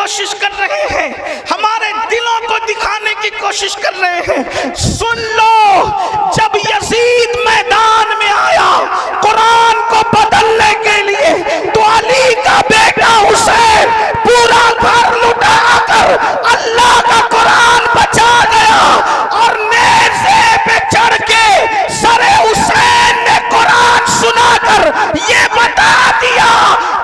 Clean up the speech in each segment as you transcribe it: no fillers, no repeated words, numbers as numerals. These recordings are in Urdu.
کوشش کر رہے ہیں، ہمارے دلوں کو دکھانے کی کوشش کر رہے ہیں۔ سن لو، جب یزید میدان میں آیا قرآن کو بدلنے کے لیے تو علی کا بیٹا حسین پورا گھر لٹا کر اللہ کا قرآن بچا گیا، اور نیزے پہ چڑھ کے سر حسین نے قرآن سنا کر یہ بتا دیا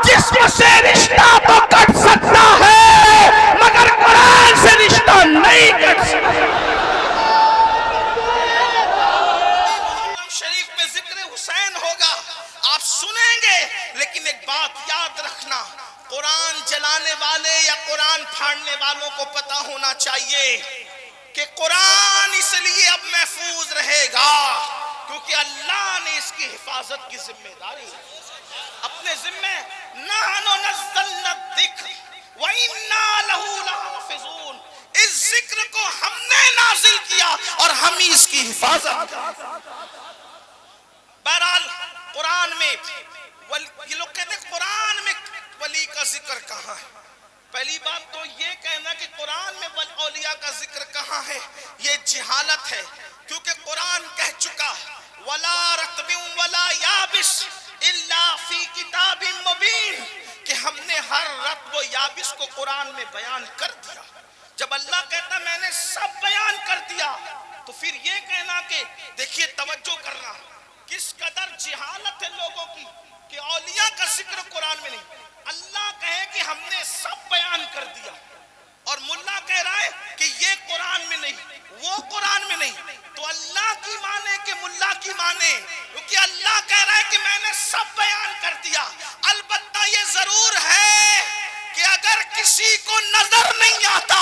جسم سے رشتہ تو کٹ سکتا ہے مگر قرآن سے رشتہ نہیں کٹ سکتا۔ شریف میں ذکر حسین ہوگا، آپ سنیں گے، لیکن ایک بات یاد رکھنا، قرآن جلانے والے یا قرآن پھاڑنے والوں کو پتا ہونا چاہیے کہ قرآن اس لیے اب محفوظ رہے گا کیونکہ اللہ نے اس کی حفاظت کی ذمہ داری اپنے ذمہ، نحن نزلنا الذکر وَإِنَّا لَهُ لَحَافِظُونَ، اس ذکر کو ہم نے نازل کیا اور ہم ہی اس کی حفاظت۔ بہرحال قرآن میں یہ لوگ کہتے ہیں قرآن میں ولی کا ذکر کہاں ہے؟ پہلی بات تو یہ کہنا کہ قرآن میں اولیاء کا ذکر کہاں ہے، یہ جہالت ہے، کیونکہ قرآن کہہ چکا وَلَا رَطْبٍ وَلَا يَابِسٍ إِلَّا فِي كِتَابٍ مُبِينٍ، کہ ہم نے ہر رطب و یابس کو قرآن میں بیان کر دیا۔ جب اللہ کہتا میں نے سب بیان کر دیا تو پھر یہ کہنا کہ دیکھیے توجہ کرنا، کس قدر جہالت ہے لوگوں کی کہ اولیاء کا ذکر قرآن میں نہیں۔ اللہ کہے کہ ہم نے سب بیان کر دیا اور ملا کہہ رہا ہے کہ یہ قرآن میں نہیں، وہ قرآن میں نہیں، تو اللہ کی مانے کہ ملا کی مانے، کیونکہ اللہ کہہ رہا ہے کہ میں نے سب بیان کر دیا۔ البتہ یہ ضرور ہے کہ اگر کسی کو نظر نہیں آتا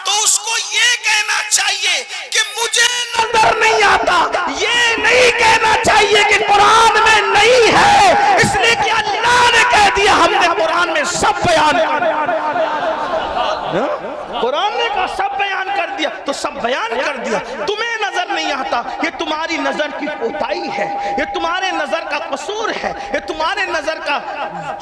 تو اس کو یہ کہنا چاہیے کہ مجھے نظر نہیں آتا، یہ نہیں کہنا چاہیے کہ قرآن میں نہیں ہے، اس لیے کہ اللہ نے کہہ دیا ہم نے قرآن میں سب بیان کر دیا۔ قرآن نے کہا سب بیان کر دیا تو سب بیان کر دیا۔ تمہیں نظر نہیں آتا، یہ تمہاری نظر کی کوتاہی ہے، یہ تمہارے نظر کا قصور ہے، یہ تمہارے نظر کا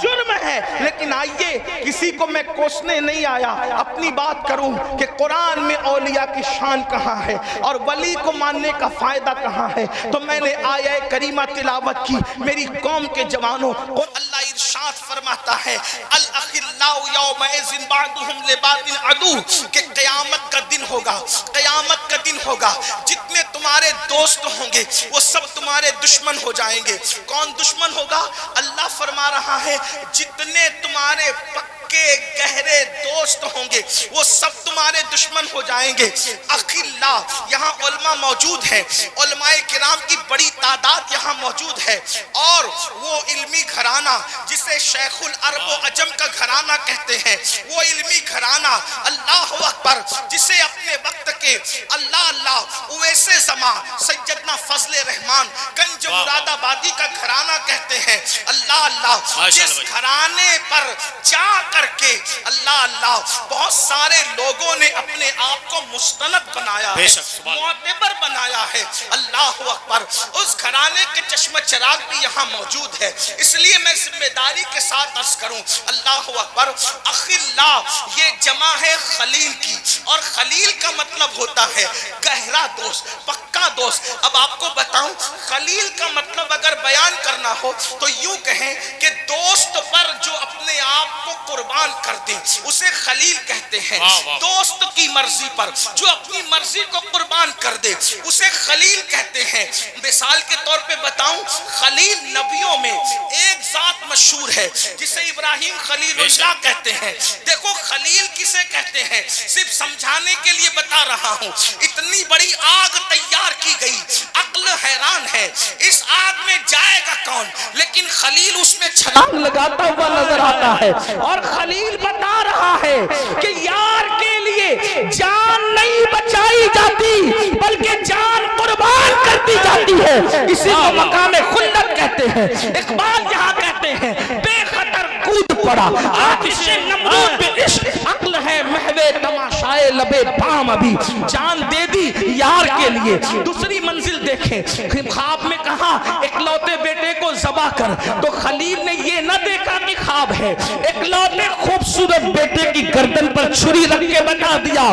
جرم ہے، لیکن آئیے کسی کو میں کوسنے نہیں آیا، اپنی بات کروں کہ قرآن میں اولیاء کی شان کہاں ہے اور ولی کو ماننے کا فائدہ کہاں ہے۔ تو میں نے آیہ کریمہ تلاوت کی، میری قوم کے جوانوں کو اللہ ارشاد فرماتا ہے الاخلاء یومئذ بعضهم لبعض عدو، کہ قیامت کا دن ہوگا، قیامت کا دن ہوگا، جتنے تمہارے دوست ہوں گے وہ سب تمہارے دشمن ہو جائیں گے۔ کون دشمن ہوگا؟ اللہ فرما رہا ہے جتنے تمہارے پکے گہرے دوست ہوں گے وہ سب تمہارے دشمن ہو جائیں گے۔ اخلا، یہاں علماء موجود ہیں، علماء کرام کی بڑی تعداد یہاں موجود ہے، اور وہ علمی گھرانہ جسے شیخ العرب و عجم کا گھرانہ کہتے ہیں، وہ علمی گھرانہ اللہ اکبر جسے اپنے وقت کے اللہ اویس زمان سیدنا فضل رحمان گنج مراد آبادی کا گھرانہ کہتے ہیں، اللہ جس گھرانے پر جا کر کے اللہ بہت سارے لوگوں نے اپنے آپ کو مستند بنایا ہے، معتبر بنایا ہے، اللہ اکبر، اس گھرانے کے چشم چراغ بھی یہاں موجود ہے۔ اس لیے میں ذمہ داری کے ساتھ عرض کروں اللہ اکبر، اخلا یہ جمع ہے خلیل کی، اور خلیل کا مطلب ہوتا ہے گہرا دوست، پکا دوست۔ اب آپ کو بتاؤں خلیل کا مطلب اگر بیان کرنا ہو تو یوں کہیں کہ دوست پر جو اپنے آپ کو قربان کر دے اسے خلیل کہتے ہیں، دوست کی مرضی پر جو اپنی مرضی کو قربان کر دے اسے خلیل کہتے ہیں۔ مثال کے طور پہ بتاؤں، خلیل نبیوں میں ایک ذات مشہور ہے جسے ابراہیم خلیل اللہ کہتے ہیں۔ دیکھو خلیل کسے کہتے ہیں، صرف سمجھانے کے لیے بتا رہا ہوں، اتنی بڑی آگ تیار کی گئی، عقل حیران ہے اس آگ میں جائے گا کون، لیکن خلیل اس میں چھلانگ لگاتا ہوا نظر آتا ہے، اور خلیل بتا رہا ہے کہ یار کے لیے جان نہیں بچائی جاتی بلکہ جان قربان کر دی جاتی ہے، اسی کو مقام خلت کہتے ہیں۔ اقبال یہاں کہتے ہیں بے خطر کود پڑا آتش نمرود پہ عشق، عقل ہے محو لے تماشائے لبے بام ابھی، جان دے دی یار کے لیے۔ دوسری منزل دیکھیں، خواب میں کہا اکلوتے بیٹے کو ذبح کر، تو خلیل نے یہ نہ دیکھا کہ خواب ہے، اکلوتے خوبصورت بیٹے کی گردن پر چھری رکھ کے بتا دیا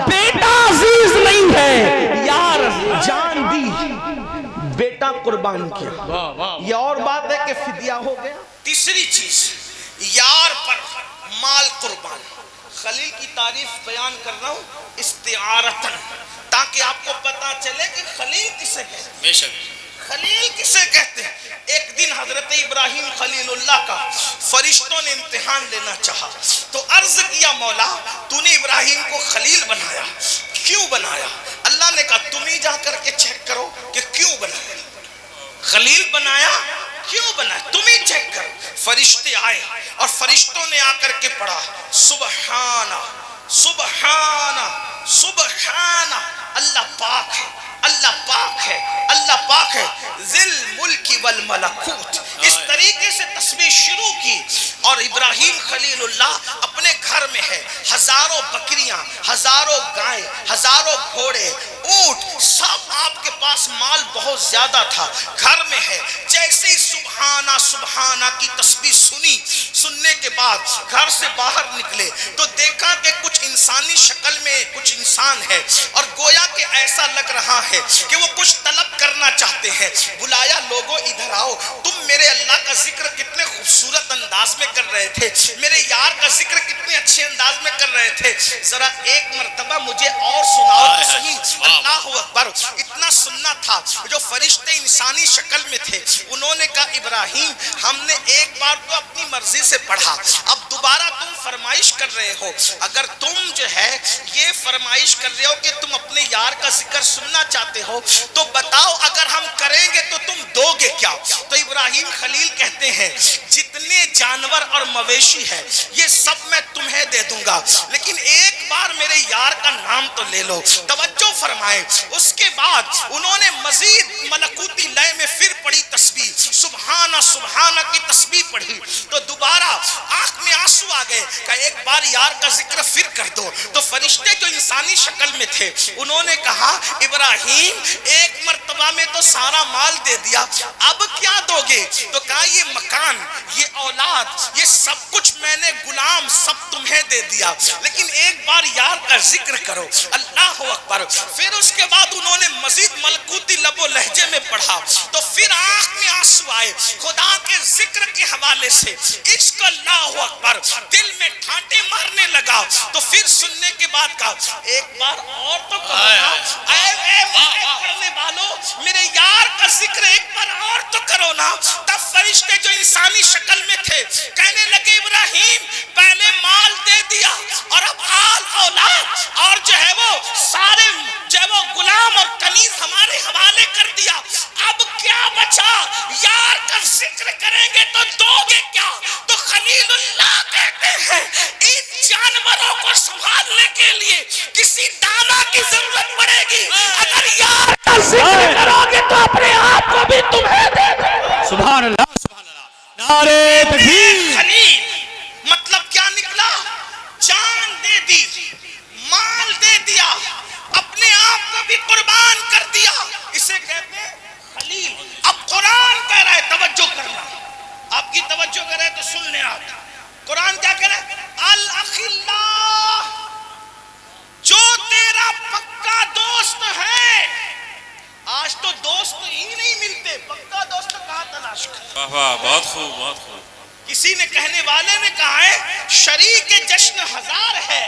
بیٹا عزیز نہیں ہے، یار جان دی، بیٹا قربان کیا۔ یہ اور بات ہے کہ فدیہ ہو گیا۔ تیسری چیز، یار پر مال قربان۔ خلیل کی تعریف بیان کر رہا ہوں استعارتاً، تاکہ آپ کو پتا چلے کہ خلیل کسے کہتے ہیں۔ بے شک خلیل کسے کہتے ہیں۔ ایک دن حضرت ابراہیم خلیل اللہ کا فرشتوں نے امتحان لینا چاہا، تو عرض کیا مولا تو نے ابراہیم کو خلیل بنایا، کیوں بنایا؟ اللہ نے کہا تم ہی جا کر کے چیک کرو کہ کیوں بنایا، خلیل بنایا کیوں بنایا، تم ہی چیک کرو۔ فرشتے آئے اور فرشتوں نے آ کر کے پڑھا سبحانہ سبحانہ سبحانہ، اللہ پاک ہے، اللہ پاک ہے، اللہ پاک ہے، ذل ملک والملکوت۔ اس طریقے سے تسبیح شروع کی، اور ابراہیم خلیل اللہ اپنے گھر میں ہے، ہزاروں بکریاں، ہزاروں گائے، ہزاروں گھوڑے، اونٹ، سب آپ کے پاس مال بہت زیادہ تھا، گھر میں ہے۔ جیسے ہی سبحانہ سبحانہ کی تسبیح سننے کے بعد گھر سے باہر نکلے تو دیکھا کہ کچھ انسانی شکل میں کچھ انسان ہے، اور گویا کہ ایسا لگ رہا ہے کہ وہ کچھ طلب کرنا چاہتے ہیں۔ بلایا لوگوں ادھر آؤ، تم میرے اللہ کا ذکر کتنے خوبصورت انداز میں کر رہے تھے، میرے یار کا ذکر کتنے اچھے انداز میں کر رہے تھے، ذرا ایک مرتبہ مجھے اور سناؤ تو صحیح۔ اللہ اکبر، اتنا سننا تھا۔ جو فرشتے انسانی شکل میں تھے انہوں نے کہا ابراہیم ہم نے ایک بار تو اپنی مرضی سے پڑھا، اب دوبارہ تم فرمائش کر رہے ہو، اگر تم جو ہے یہ فرمائش کر رہے ہو کہ تم اپنے یار کا ذکر سننا چاہتے ہو تو بتاؤ اگر ہم کریں گے تو تم دو گے کیا؟ تو ابراہیم خلیل کہتے ہیں جتنے جانور اور مویشی ہے یہ سب میں تمہیں دے دوں گا، لیکن ایک بار میرے یار کا نام تو لے لو۔ توجہ فرمائیں، اس کے بعد انہوں نے مزید ملکوتی لے میں پھر پڑھی تسبیح، سبحانہ سبحانہ کی تسبیح پڑھی، تو دوبارہ آنکھ میں آنسو آ گئے کہ ایک بار یار کا ذکر پھر کر دو۔ تو فرشتے جو انسانی شکل میں تھے انہوں نے کہا ابراہیم ایک مرتبہ میں تو سارا مال دے دیا، اب کیا دو گے؟ تو کہا یہ مکان، یہ اولاد، یہ سب کچھ میں نے غلام سب تمہیں دے دیا، لیکن ایک بار یار کا ذکر کرو۔ اللہ اکبر۔ پھر اس کے بعد انہوں نے مزید ملکوتی لب و لہجے میں پڑھا، تو پھر آنکھ میں آنسو آئے خدا کے ذکر کے حوالے سے، عشق اللہ اکبر، دل میں ٹھانٹے مارنے لگا۔ تو پھر سننے کے بعد کہا ایک بار اور تو کرو نا، اے پڑھنے والوں میرے یار کا ذکر ایک بار اور تو کرو نا۔ تب فرشتے جو انسانی شکل میں تھے کہنے لگے ابراہیم پہلے مال دے دیا اور اب آل اولاد اور جو ہے وہ سارے جو ہے وہ غلام اور کنیز ہمارے حوالے کر دیا، اب کیا بچا؟ یار کا ذکر کریں گے تو دو گے کیا؟ تو خلیل اللہ کہتے ہیں ان جانوروں کو سنبھالنے کے لیے کسی دانا کی ضرورت پڑے گی، اگر یار کا ذکر کرو گے تو اپنے آپ کو بھی تمہیں دے دے۔ سبحان اللہ، سبحان اللہ، نعرہ تکبیر۔ خلیل مطلب کیا نکلا؟ جان دے دی، مال دے دیا، اپنے آپ کو بھی قربان کر دیا، اسے کہتے ہیں خلیل۔ اب قرآن کہہ رہا ہے، توجہ کرنا، آپ کی توجہ کر رہے ہیں تو سن لیں آپ۔ قرآن کیا کہہ رہا ہے؟ الاخلاء، جو تیرا پکا دوست ہے۔ آج تو دوست ہی نہیں ملتے، پکا دوست کہاں تلاش کر؟ واہ واہ، بہت خوب، بہت خوب۔ کسی نے کہنے والے نے کہا ہے شریک جشن ہزار ہے،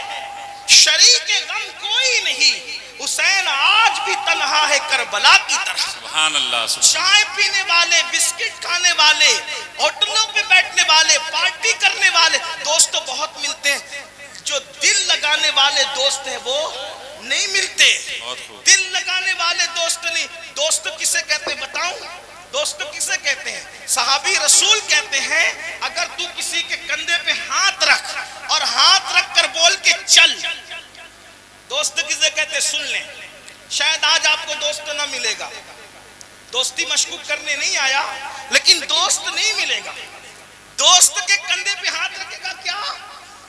شریک غم کوئی نہیں، حسین آج بھی تنہا ہے کربلا کی طرح۔ سبحان اللہ، چائے پینے والے، بسکٹ کھانے والے، ہوٹلوں پہ بیٹھنے والے، پارٹی کرنے والے دوست تو بہت ملتے ہیں، جو دل لگانے والے دوست ہیں وہ نہیں ملتے۔ دل لگانے والے دوست نہیں۔ دوست کسے کہتے ہیں بتاؤں؟ دوست کسے کہتے ہیں؟ صحابی رسول کہتے ہیں اگر تو کسی کے کندھے پہ ہاتھ رکھ اور ہاتھ رکھ کر بول کے چل، دوست کسے کہتے ہیں؟ سن لیں، شاید آج آپ کو دوست نہ ملے گا، دوستی مشکوک کرنے نہیں آیا، لیکن دوست نہیں ملے گا۔ دوست کے کندھے پہ ہاتھ رکھے گا کیا؟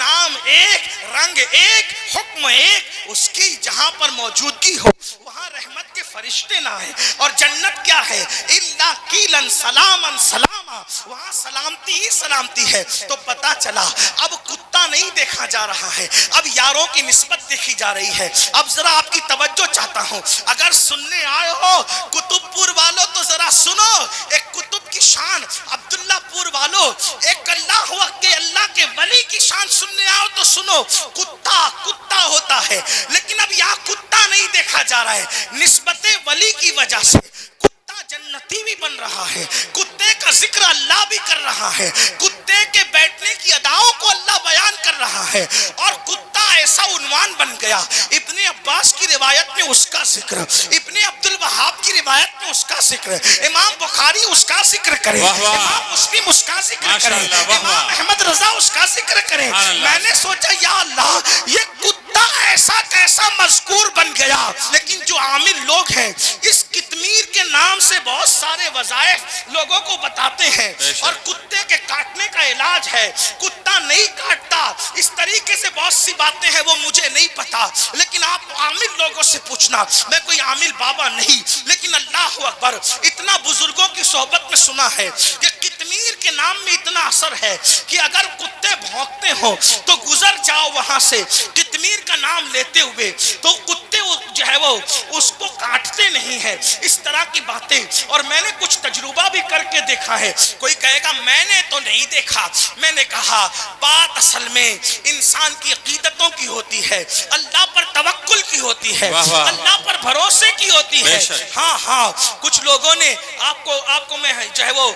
نام ایک، رنگ ایک، حکم ایک، اس کی جہاں پر موجودگی ہو وہاں رحمت کے فرشتے نہ آئے. اور جنت کیا ہے؟ الا قیلا سلاما سلاما، وہاں سلامتی ہی سلامتی ہے. تو پتا چلا اب کتا نہیں دیکھا جا رہا ہے، اب یاروں کی نسبت دیکھی جا رہی ہے. اب ذرا آپ کی توجہ چاہتا ہوں، اگر سننے آئے ہو کتب پور والوں تو ذرا سنو. ایک کتب کی شان عبداللہ پور والوں، ایک اللہ کے ولی کی شان سننے آؤ تو سنو. کتا کتا ہوتا ہے، لیکن اب یہاں کتا نہیں دیکھا جا رہا ہے. نسبت ولی کی وجہ سے کتا جنتی بھی بن رہا ہے، کتے کا ذکر اللہ بھی کر رہا ہے، کتے کے بیٹھنے کی اداؤں کو اللہ بیان کر رہا ہے. اور کتا ایسا عنوان بن گیا. ابن عباس کی روایت میں اس کا ذکر، ابن عبد الوہاب کی روایت میں اس کا ذکر، امام بخاری اس کا ذکر کرے، امام مسلم اس کا ذکر کرے، امام احمد رضا اس کا ذکر کرے. میں نے سوچا یا اللہ یہ کتا ایسا کیسا مذکور بن گیا. لیکن جو عامل لوگ ہیں اس کتمیر کے نام سے بہت سارے وظائف لوگوں کو بتاتے ہیں. اور کتے کے کاٹنے کا علاج ہے، کتا نہیں کاٹتا. اس طریقے سے بہت سی باتیں ہیں وہ مجھے نہیں پتا، لیکن آپ عامل لوگوں سے پوچھنا. میں کوئی عامل بابا نہیں، لیکن اللہ اکبر اتنا بزرگوں کی صحبت میں سنا ہے کہ کتمیر کے نام میں اتنا اثر ہے کہ اگر کتے بھونکتے ہو تو گزر جاؤ وہاں سے کتمیر کا نام لیتے ہوئے، تو کتے جو ہے وہ اس کو کاٹتے نہیں ہیں. اس طرح کی باتیں. اور میں نے کچھ تجربہ بھی کر کے دیکھا ہے. کوئی کہے گا میں نے تو نہیں دیکھا. میں نے کہا بات اصل میں انسان کی عقیدتوں کی ہوتی ہے، اللہ پر توکل کی ہوتی ہے، اللہ پر بھروسے کی ہوتی ہے. ہاں کچھ لوگوں نے آپ کو میں جو ہے وہ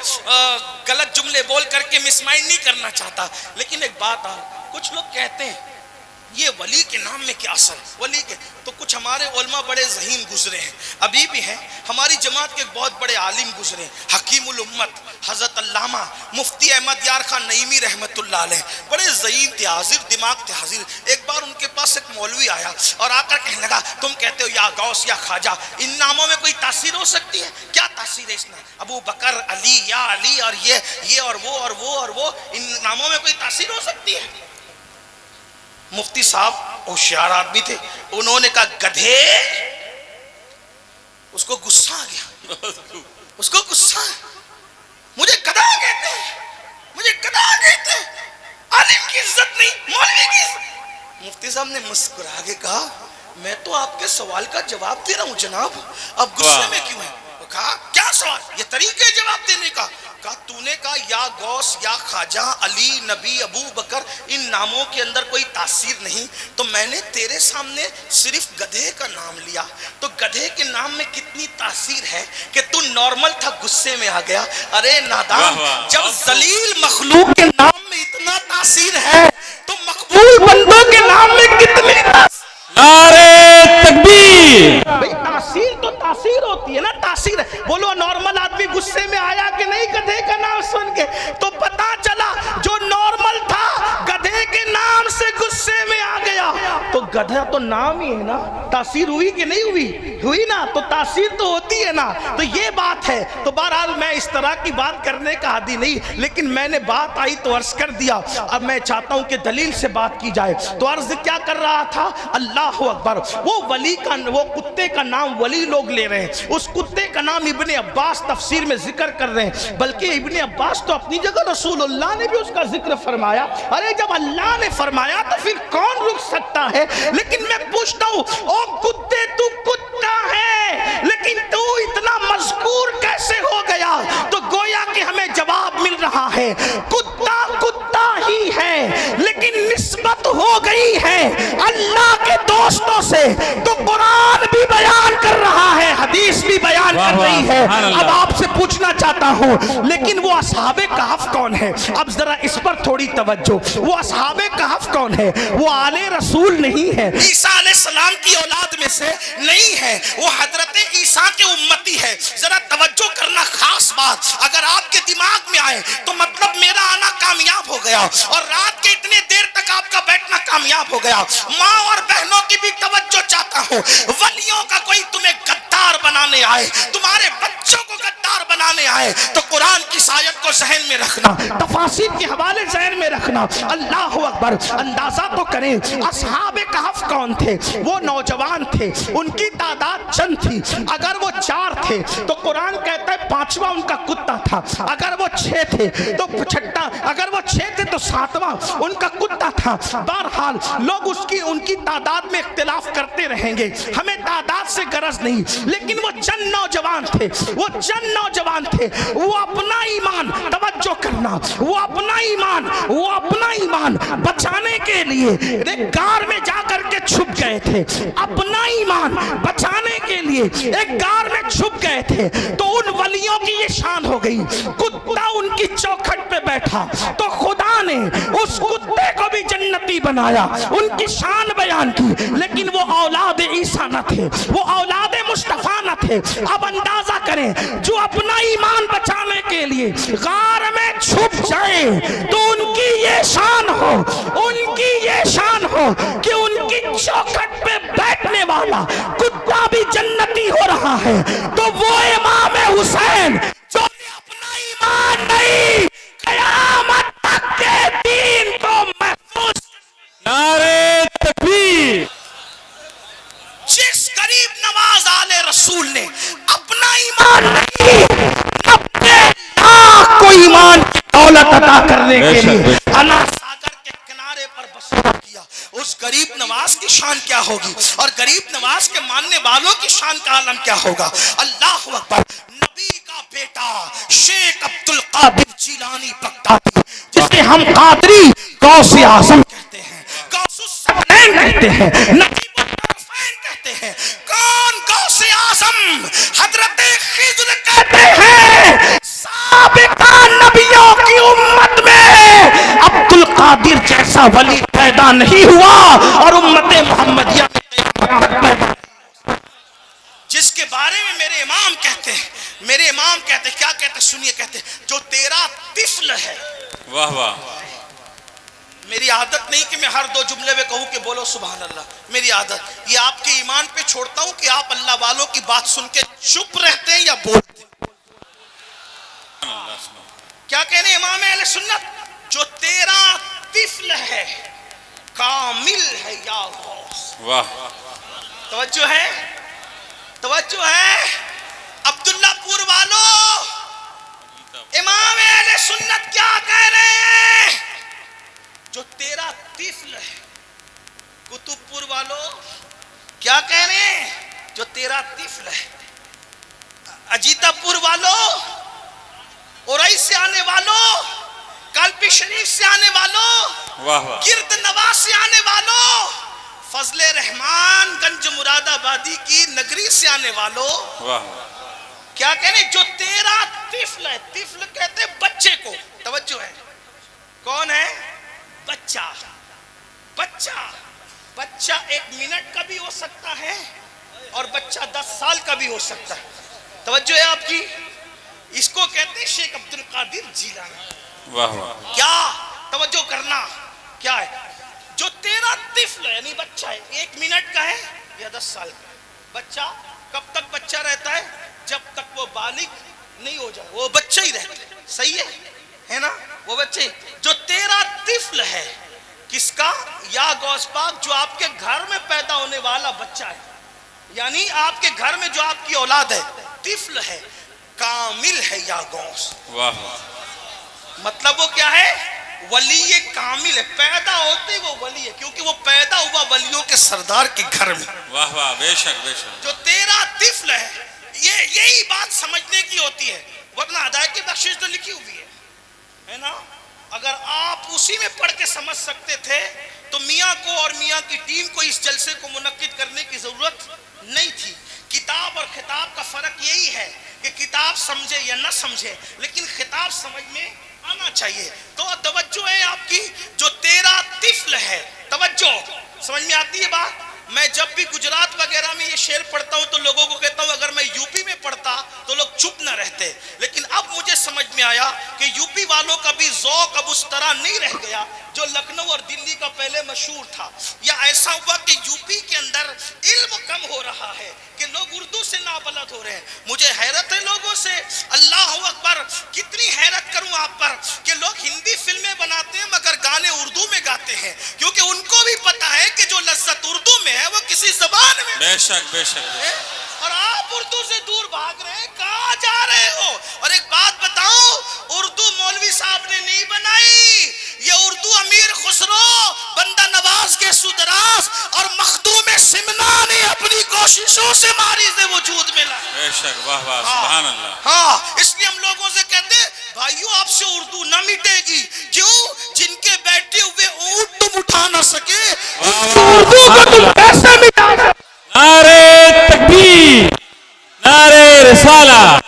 غلط جملے بول کر کے مسمائنڈ نہیں کرنا چاہتا، لیکن ایک بات کچھ لوگ کہتے ہیں یہ ولی کے نام میں کیا اثر ہے. ولی کے تو کچھ ہمارے علماء بڑے ذہین گزرے ہیں، ابھی بھی ہیں. ہماری جماعت کے ایک بہت بڑے عالم گزرے ہیں، حکیم الامت حضرت علامہ مفتی احمد یار خان نعیمی رحمت اللہ علیہ. بڑے ذہین تھے، حاضر دماغ تھے، حاضر. ایک بار ان کے پاس ایک مولوی آیا اور آ کر کہنے لگا تم کہتے ہو یا غوث یا خواجہ، ان ناموں میں کوئی تاثیر ہو سکتی ہے؟ کیا تاثیر ہے اس میں؟ ابو بکر، علی، یا علی اور یہ اور وہ اور وہ اور وہ، ان ناموں میں کوئی تاثیر ہو سکتی ہے؟ مفتی صاحب ہوشیار آدمی تھے، انہوں نے کہا گدھے. اس کو غصہ آ گیا، اس کو غصہ ہے. مجھے گدھا کہتے ہیں، مجھے گدھا کہتے ہیں، عالم کی عزت نہیں، مولوی کی عزت. مفتی صاحب نے مسکرا کے کہا میں تو آپ کے سوال کا جواب دے رہا ہوں جناب، اب غصے میں کیوں ہے؟ کہا کیا سوال؟ یہ طریقے جواب دینے کا. کہا تو نے کہا یا غوث یا خواجہ، علی، نبی، ابو بکر، ان ناموں کے اندر کوئی تاثیر نہیں، تو میں نے تیرے سامنے صرف گدھے کا نام لیا، تو گدھے کے نام میں کتنی تاثیر ہے کہ تو نارمل تھا غصے میں آ گیا. ارے نادان، جب ذلیل مخلوق کے نام میں اتنا تاثیر ہے تو مقبول بندوں کے نام میں کتنی نعرہ تکبیر. بھئی تاثیر تو تاثیر ہوتی ہے نا، تاثیر ہے. بولو نارمل آدمی غصے میں آیا کہ نہیں گدھے کا نام سن کے؟ تو پتا چلا جو نارمل تھا گدھے کے نام سے غصے میں آ گیا. تو گدھا تو نام ہی ہے نا، تاثیر ہوئی کہ نہیں ہوئی؟ ہوئی نا، تو تاثیر تو ہوتی ہے نا. تو یہ بات ہے. تو بہرحال میں اس طرح کی بات کرنے کا عادی نہیں، لیکن میں نے بات آئی تو عرض کر دیا. اب میں چاہتا ہوں کہ دلیل سے بات کی جائے. تو عرض کیا کر رہا تھا؟ اللہ اکبر. وہ ولی کا، وہ کتے کا نام ولی لوگ لے رہے ہیں، اس کتے کا نام ابن عباس تفسیر میں ذکر کر رہے ہیں. بلکہ ابن عباس تو اپنی جگہ رسول اللہ نے بھی اس کا ذکر فرمایا. ارے جب اللہ نے فرمایا تو پھر کون رک سکتا ہے؟ لیکن میں پوچھتا ہوں او کتے تو کتا ہے لیکن تو اتنا مذکور کیسے ہو گیا؟ تو گویا کہ ہمیں جواب مل رہا ہے کتا کتا ہی ہے، لیکن نسبت ہو گئی ہے اللہ کے دوستوں سے. تو قرآن بھی بیان کر رہا ہے، حدیث بھی بیان کر رہی ہے. اب آپ سے پوچھنا چاہتا ہوں لیکن وہ اصحاب کہف کون ہے؟ اب ذرا اس پر تھوڑی توجہ. وہ اصحاب کہف کون ہے؟ وہ آل رسول نہیں ہے، عیسیٰ علیہ السلام کی اولاد میں سے نہیں ہے، وہ حضرت عیسیٰ کے امتی ہے. ذرا توجہ کرنا، خاص بات اگر آپ کے دماغ میں آئے تو مطلب میرا آنا کامیاب ہو گیا اور رات کے اتنے دیر تک آپ کا بیٹھنا کامیاب ہو گیا. ماں اور بہنوں کی بھی توجہ چاہتا ہوں. ولیوں کا کوئی تمہیں غدار بنانے آئے، تمہارے بچوں کو غدار بنا سنانے آئے تو قرآن کی آیت کو ذہن میں رکھنا، تفاسیر کے حوالے ذہن میں رکھنا۔ اللہ اکبر، اندازہ تو کریں اصحاب کہف کون تھے؟ وہ نوجوان تھے، ان کی تعداد چند تھی۔ اگر وہ 4 تھے تو قرآن کہتا ہے 5واں ان کا کتا تھا، اگر وہ 6 تھے تو چھٹا، اگر وہ 6 تھے تو 7واں ان کا کتا تھا۔ بہرحال لوگ ان کی تعداد میں اختلاف کرتے رہیں گے، ہمیں تعداد سے غرض نہیں، لیکن وہ چند نوجوان تھے، وہ چند نوجوان تھے، وہ اپنا ایمان، توجہ کرنا، وہ اپنا ایمان بچانے کے لیے ایک غار میں جا کر کے چھپ گئے تھے، اپنا ایمان بچانے کے لیے ایک غار میں چھپ گئے تھے۔ تو ان ولیوں کی یہ شان ہو گئی، کتا ان کی چوکھٹ پہ بیٹھا تو خدا نے اس کتے کو بھی جنتی بنایا، ان کی شان بیان کی، لیکن وہ اولاد عیسیٰ نہ تھے، وہ اولاد مصطفیٰ نہ تھے۔ اب اندازہ کریں، جو اپنا ایمان بچانے کے لیے غار میں چھپ جائے تو ان کی یہ شان ہو، ان کی یہ شان ہو کہ ان کی چوکھٹ پہ بیٹھنے والا کتا بھی جنتی ہو رہا ہے، تو وہ امام حسین جو اپنا ایمان نہیں قیامت تک کے دین کو محفوظ، نعرہ تکبیر، جس غریب نواز آل رسول نے اپنا ایمان نہیں اپنے لاکھ کو ایمان کی دولت عطا کرنے کے لیے انا ساگر کے کنارے پر بسر کیا، اس غریب نواز کی شان کیا ہوگی اور غریب نواز کے ماننے والوں کی شان کا عالم کیا ہوگا۔ اللہ اکبر، نبی کا بیٹا شیخ عبدالقادر جیلانی بغدادی، جسے ہم قادری غوث اعظم کہتے ہیں، غوث الثقلین کہتے ہیں، نقیب الطرفین کہتے ہیں، کون غوث اعظم؟ حضرت خضر کہتے ہیں سابقہ نبیوں کی امت میں عبدالقادر جیسا ولی پیدا نہیں ہوا اور امت محمدیہ میں جس کے بارے میں میرے امام کہتے ہیں کیا کہتے ہیں؟ سنیے، کہتے ہیں جو تیرا طفل ہے۔ واہ واہ، میری عادت نہیں کہ میں ہر 2 جملے میں کہوں کہ بولو سبحان اللہ، میری عادت یہ آپ کے ایمان پہ چھوڑتا ہوں کہ آپ اللہ والوں کی بات سن کے چپ رہتے ہیں یا بولتے ہیں۔ کیا کہنے امام اہل سنت؟ جو تیرا طفل ہے کامل ہے یا غوث۔ واہ، توجہ ہے عبداللہ پور والو، امام اہل سنت کیا کہہ رہے ہیں؟ جو تیرا طفل ہے۔ کتب پور والو کیا کہہ رہے ہیں؟ جو تیرا طفل ہے۔ اجیتا پور والو، اورائی سے آنے والو، کالپی شریف سے آنے والو، واہ واہ، گرد نواز سے آنے والو، فضل رحمان گنج مراد آبادی کی نگری سے آنے والو، واہ، کیا کہنے؟ جو تیرا طفل ہے، طفل کہتے ہیں بچے کو، توجہ ہے، کون ہے؟ بچہ۔ بچہ 1 منٹ کا بھی ہو سکتا ہے اور بچہ 10 سال کا بھی ہو سکتا ہے۔ توجہ ہے آپ کی؟ اس کو کہتے ہیں شیخ عبدالقادر جیلانی۔ واہ واہ، کیا توجہ کرنا، کیا ہے؟ جو تیرا طفل ہے، یعنی بچہ ہے، 1 منٹ کا ہے یا 10 سال کا ہے۔ بچہ کب تک بچہ رہتا ہے؟ جب تک وہ بالغ نہیں ہو جائے، وہ بچہ ہی رہتا ہے۔ صحیح ہے نا؟ وہ بچے۔ جو تیرا طفل ہے کس کا؟ یا غوث پاک، جو آپ کے گھر میں پیدا ہونے والا بچہ ہے، یعنی آپ کے گھر میں جو آپ کی اولاد ہے، طفل ہے، کامل ہے یا غوث۔ واہ، مطلب وہ کیا ہے؟ ولی کامل ہے، پیدا ہوتے وہ ولی ہے، کیونکہ وہ پیدا ہوا ولیوں کے سردار کے گھر میں۔ واہ واہ، بے شک بے شک، جو تیرا طفل ہے، یہی بات سمجھنے کی ہوتی ہے، ورنہ ہدایت کی بخشش تو لکھی ہوئی ہے نا؟ اگر آپ اسی میں پڑھ کے سمجھ سکتے تھے تو میاں کو اور میاں کی ٹیم کو اس جلسے کو منعقد کرنے کی ضرورت نہیں تھی۔ کتاب اور خطاب کا فرق یہی ہے کہ کتاب سمجھے یا نہ سمجھے، لیکن خطاب سمجھ میں آنا چاہیے۔ تو توجہ ہے آپ کی، جو تیرا طفل ہے، توجہ، سمجھ میں آتی ہے بات؟ میں جب بھی گجرات وغیرہ میں یہ شعر پڑھتا ہوں تو لوگوں کو کہتا ہوں اگر میں یوپی میں پڑھتا تو لوگ چپ نہ رہتے، لیکن اب مجھے سمجھ میں آیا کہ یوپی والوں کا بھی ذوق اب اس طرح نہیں رہ گیا جو لکھنؤ اور دلی کا پہلے مشہور تھا۔ یا ایسا ہوا کہ یوپی کے اندر علم کم ہو رہا ہے کہ لوگ اردو سے نابلد ہو رہے ہیں. مجھے حیرت ہے لوگوں سے. اللہ اکبر. کتنی حیرت کروں آپ پر کہ لوگ ہندی فلمیں بناتے ہیں مگر گانے اردو میں گاتے ہیں, کیونکہ ان کو بھی پتا ہے کہ جو لذت اردو میں ہے وہ کسی زبان میں. بے شک بے شک. اور آپ اردو سے دور بھاگ رہے ہیں, کہاں جا رہے ہو؟ اور ایک بات بتاؤں, اردو مولوی صاحب نے نہیں بنائی, یہ اردو امیر خسرو, بندہ نواز کے سودراس اور مخدوم سمنا نے اپنی کوششوں سے ماریز وجود میں لائی. بے شک. واہ واہ سبحان اللہ. ہاں, اس لیے ہم لوگوں سے کہتے ہیں بھائیو آپ سے اردو نہ مٹے گی. کیوں؟ جن کے بیٹھے ہوئے اونٹ تم اٹھا نہ سکے, اردو کو تم کیسے مٹا سکے؟ نعرے تکبیر, نعرے رسالہ,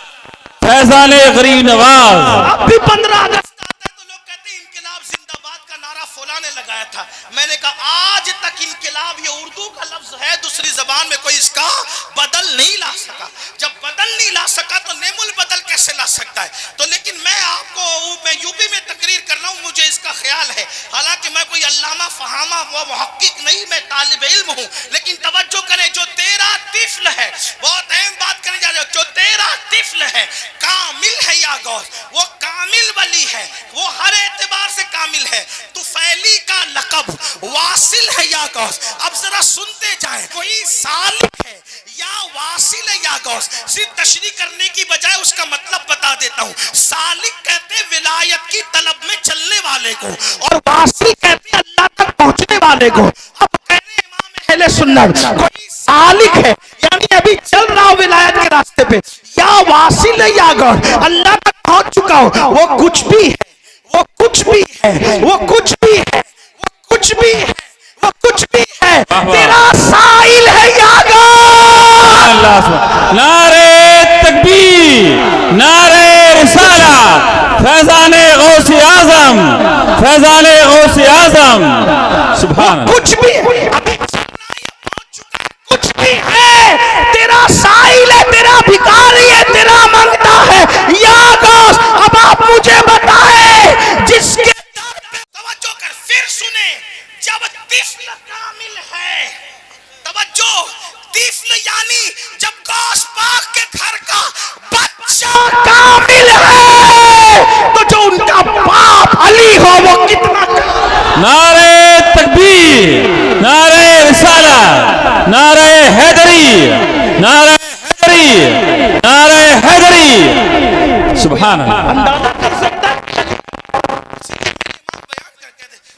فیضان غریب نواز. اب بھی 15 اگست آتا ہے تو لوگ کہتے ہیں انقلاب زندہ باد کا نعرہ فلاں نے لگایا تھا. میں نے کہا آج تک انقلاب یہ اردو کا لفظ ہے, دوسری زبان میں کوئی اس کا بدل نہیں لا سکا. جب بدل نہیں لا سکا تو نیم البدل کیسے لا سکتا ہے؟ تو لیکن میں آپ کو, میں یوپی میں تقریر کر رہا ہوں, مجھے اس کا خیال ہے, حالانکہ میں کوئی علامہ فہامہ و محقق نہیں, میں طالب علم ہوں, لیکن توجہ کریں, جو تیرا طفل ہے, بہت اہم بات کرنے جا رہے ہو, جو تیرا طفل ہے کامل ہے یا غوث, وہ کامل ولی ہے, وہ ہر اعتبار سے کامل ہے. تو فیلی کا لقب واصل ہے یا غوث. اب ذرا سنتے جائیں, کوئی سالک ہے یا واصل ہے یا غوث. صرف تشریح کرنے کی بجائے اس کا مطلب بتا دیتا ہوں. سالک کہتے ہیں ولایت کی طلب میں چلنے والے کو, اور واصل کہتے ہیں اللہ تک پہنچنے والے کو. اب کہنے امام اہل سنت, کوئی سالک ہے یعنی ابھی چل رہا ہو ولایت کے راستے پہ, یا واصل ہے یا غوث, اللہ تک پہنچ چکا ہو, وہ کچھ بھی ہے, وہ کچھ بھی ہے, وہ کچھ بھی ہے, وہ کچھ بھی ہے, وہ کچھ بھی ہے, تیرا سائل ہے یا غوث. نعرے تکبیر, نعرے رسالہ, فیضان غوث اعظم, فیضان غوث اعظم. سبحان اللہ. کچھ بھی ہے, ابھی کچھ بھی ہے, تیرا سائل ہے, تیرا بھکاری ہے, تیرا منگتا ہے یا غوث. اب آپ مجھے بتائیں, جس کے در پہ توجہ کر, پھر سنیں, جب طفل کامل ہے, توجہ, طفل یعنی جب غوث پاک کے گھر کا بچہ کامل ہے, تو جو ان کا باپ علی ہو وہ کتنا نعرے تکبیر, نعرے رسالہ, نعرے حیدری, نعرے حیدری, نعرے حیدری. سبحان اللہ. اندازہ کر سکتا ہے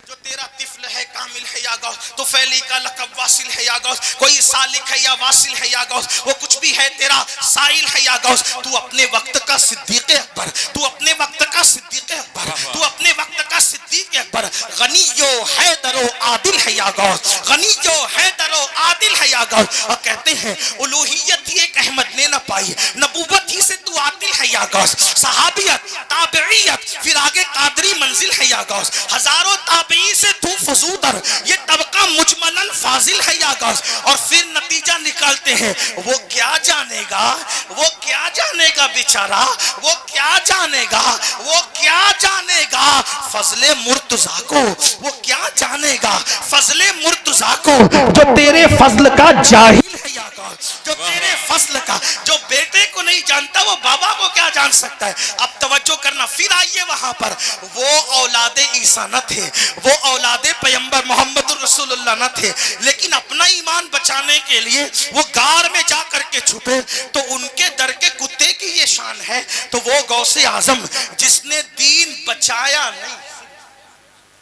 جو تیرا طفل ہے کامل ہے یا غوث, تو فیلی کا لقب واصل ہے یا غوث, کوئی سالک ہے یا واصل ہے یا غوث, وہ کچھ بھی ہے, تیرا سائل ہے یا غوث. تو اپنے وقت کا صدیق اکبر, تو اپنے وقت کا صدیق اکبر, تو اپنے وقت کا صدیق اکبر, غنی و حیدر و عادل ہے یا غوث, غنی و حیدر و عادل ہے یا غوث. اور کہتے ہیں الوہیت ہی ایک احمد نے نہ پائی, نبوت ہی سے تو عادل ہے یا غوث, صحابیت, تابعیت, پھر آگے قادری منزل ہے یا غوث, ہزاروں تابعی سے تو فزودر, یہ طبقہ مجملاً فاضل ہے یا غوث. اور پھر نتیجہ نکالتے ہیں, وہ کیا جانے گا, وہ کیا جانے گا بیچارہ, وہ کیا جانے گا, وہ کیا جانے گا فضل مرتضیٰ کو, وہ کیا جانے گا فضل مرتضیٰ کو, جو تیرے فضل کا جاہل ہے یا غوث, جو تیرے فضل کا, جو بیٹے کو نہیں جانتا وہ بابا کو کیا جان سکتا ہے. اب توجہ کرنا, پھر آئیے وہاں پر, وہ اولاد عیسیٰ نہ تھے, وہ اولاد پیغمبر محمد رسول اللہ نہ تھے, لیکن اپنا ایمان بچانے کے لیے وہ غار میں جا کر کے چھپے, تو ان کے در کے کتے کی یہ شان ہے. تو وہ غوث اعظم جس نے دین بچایا نہیں,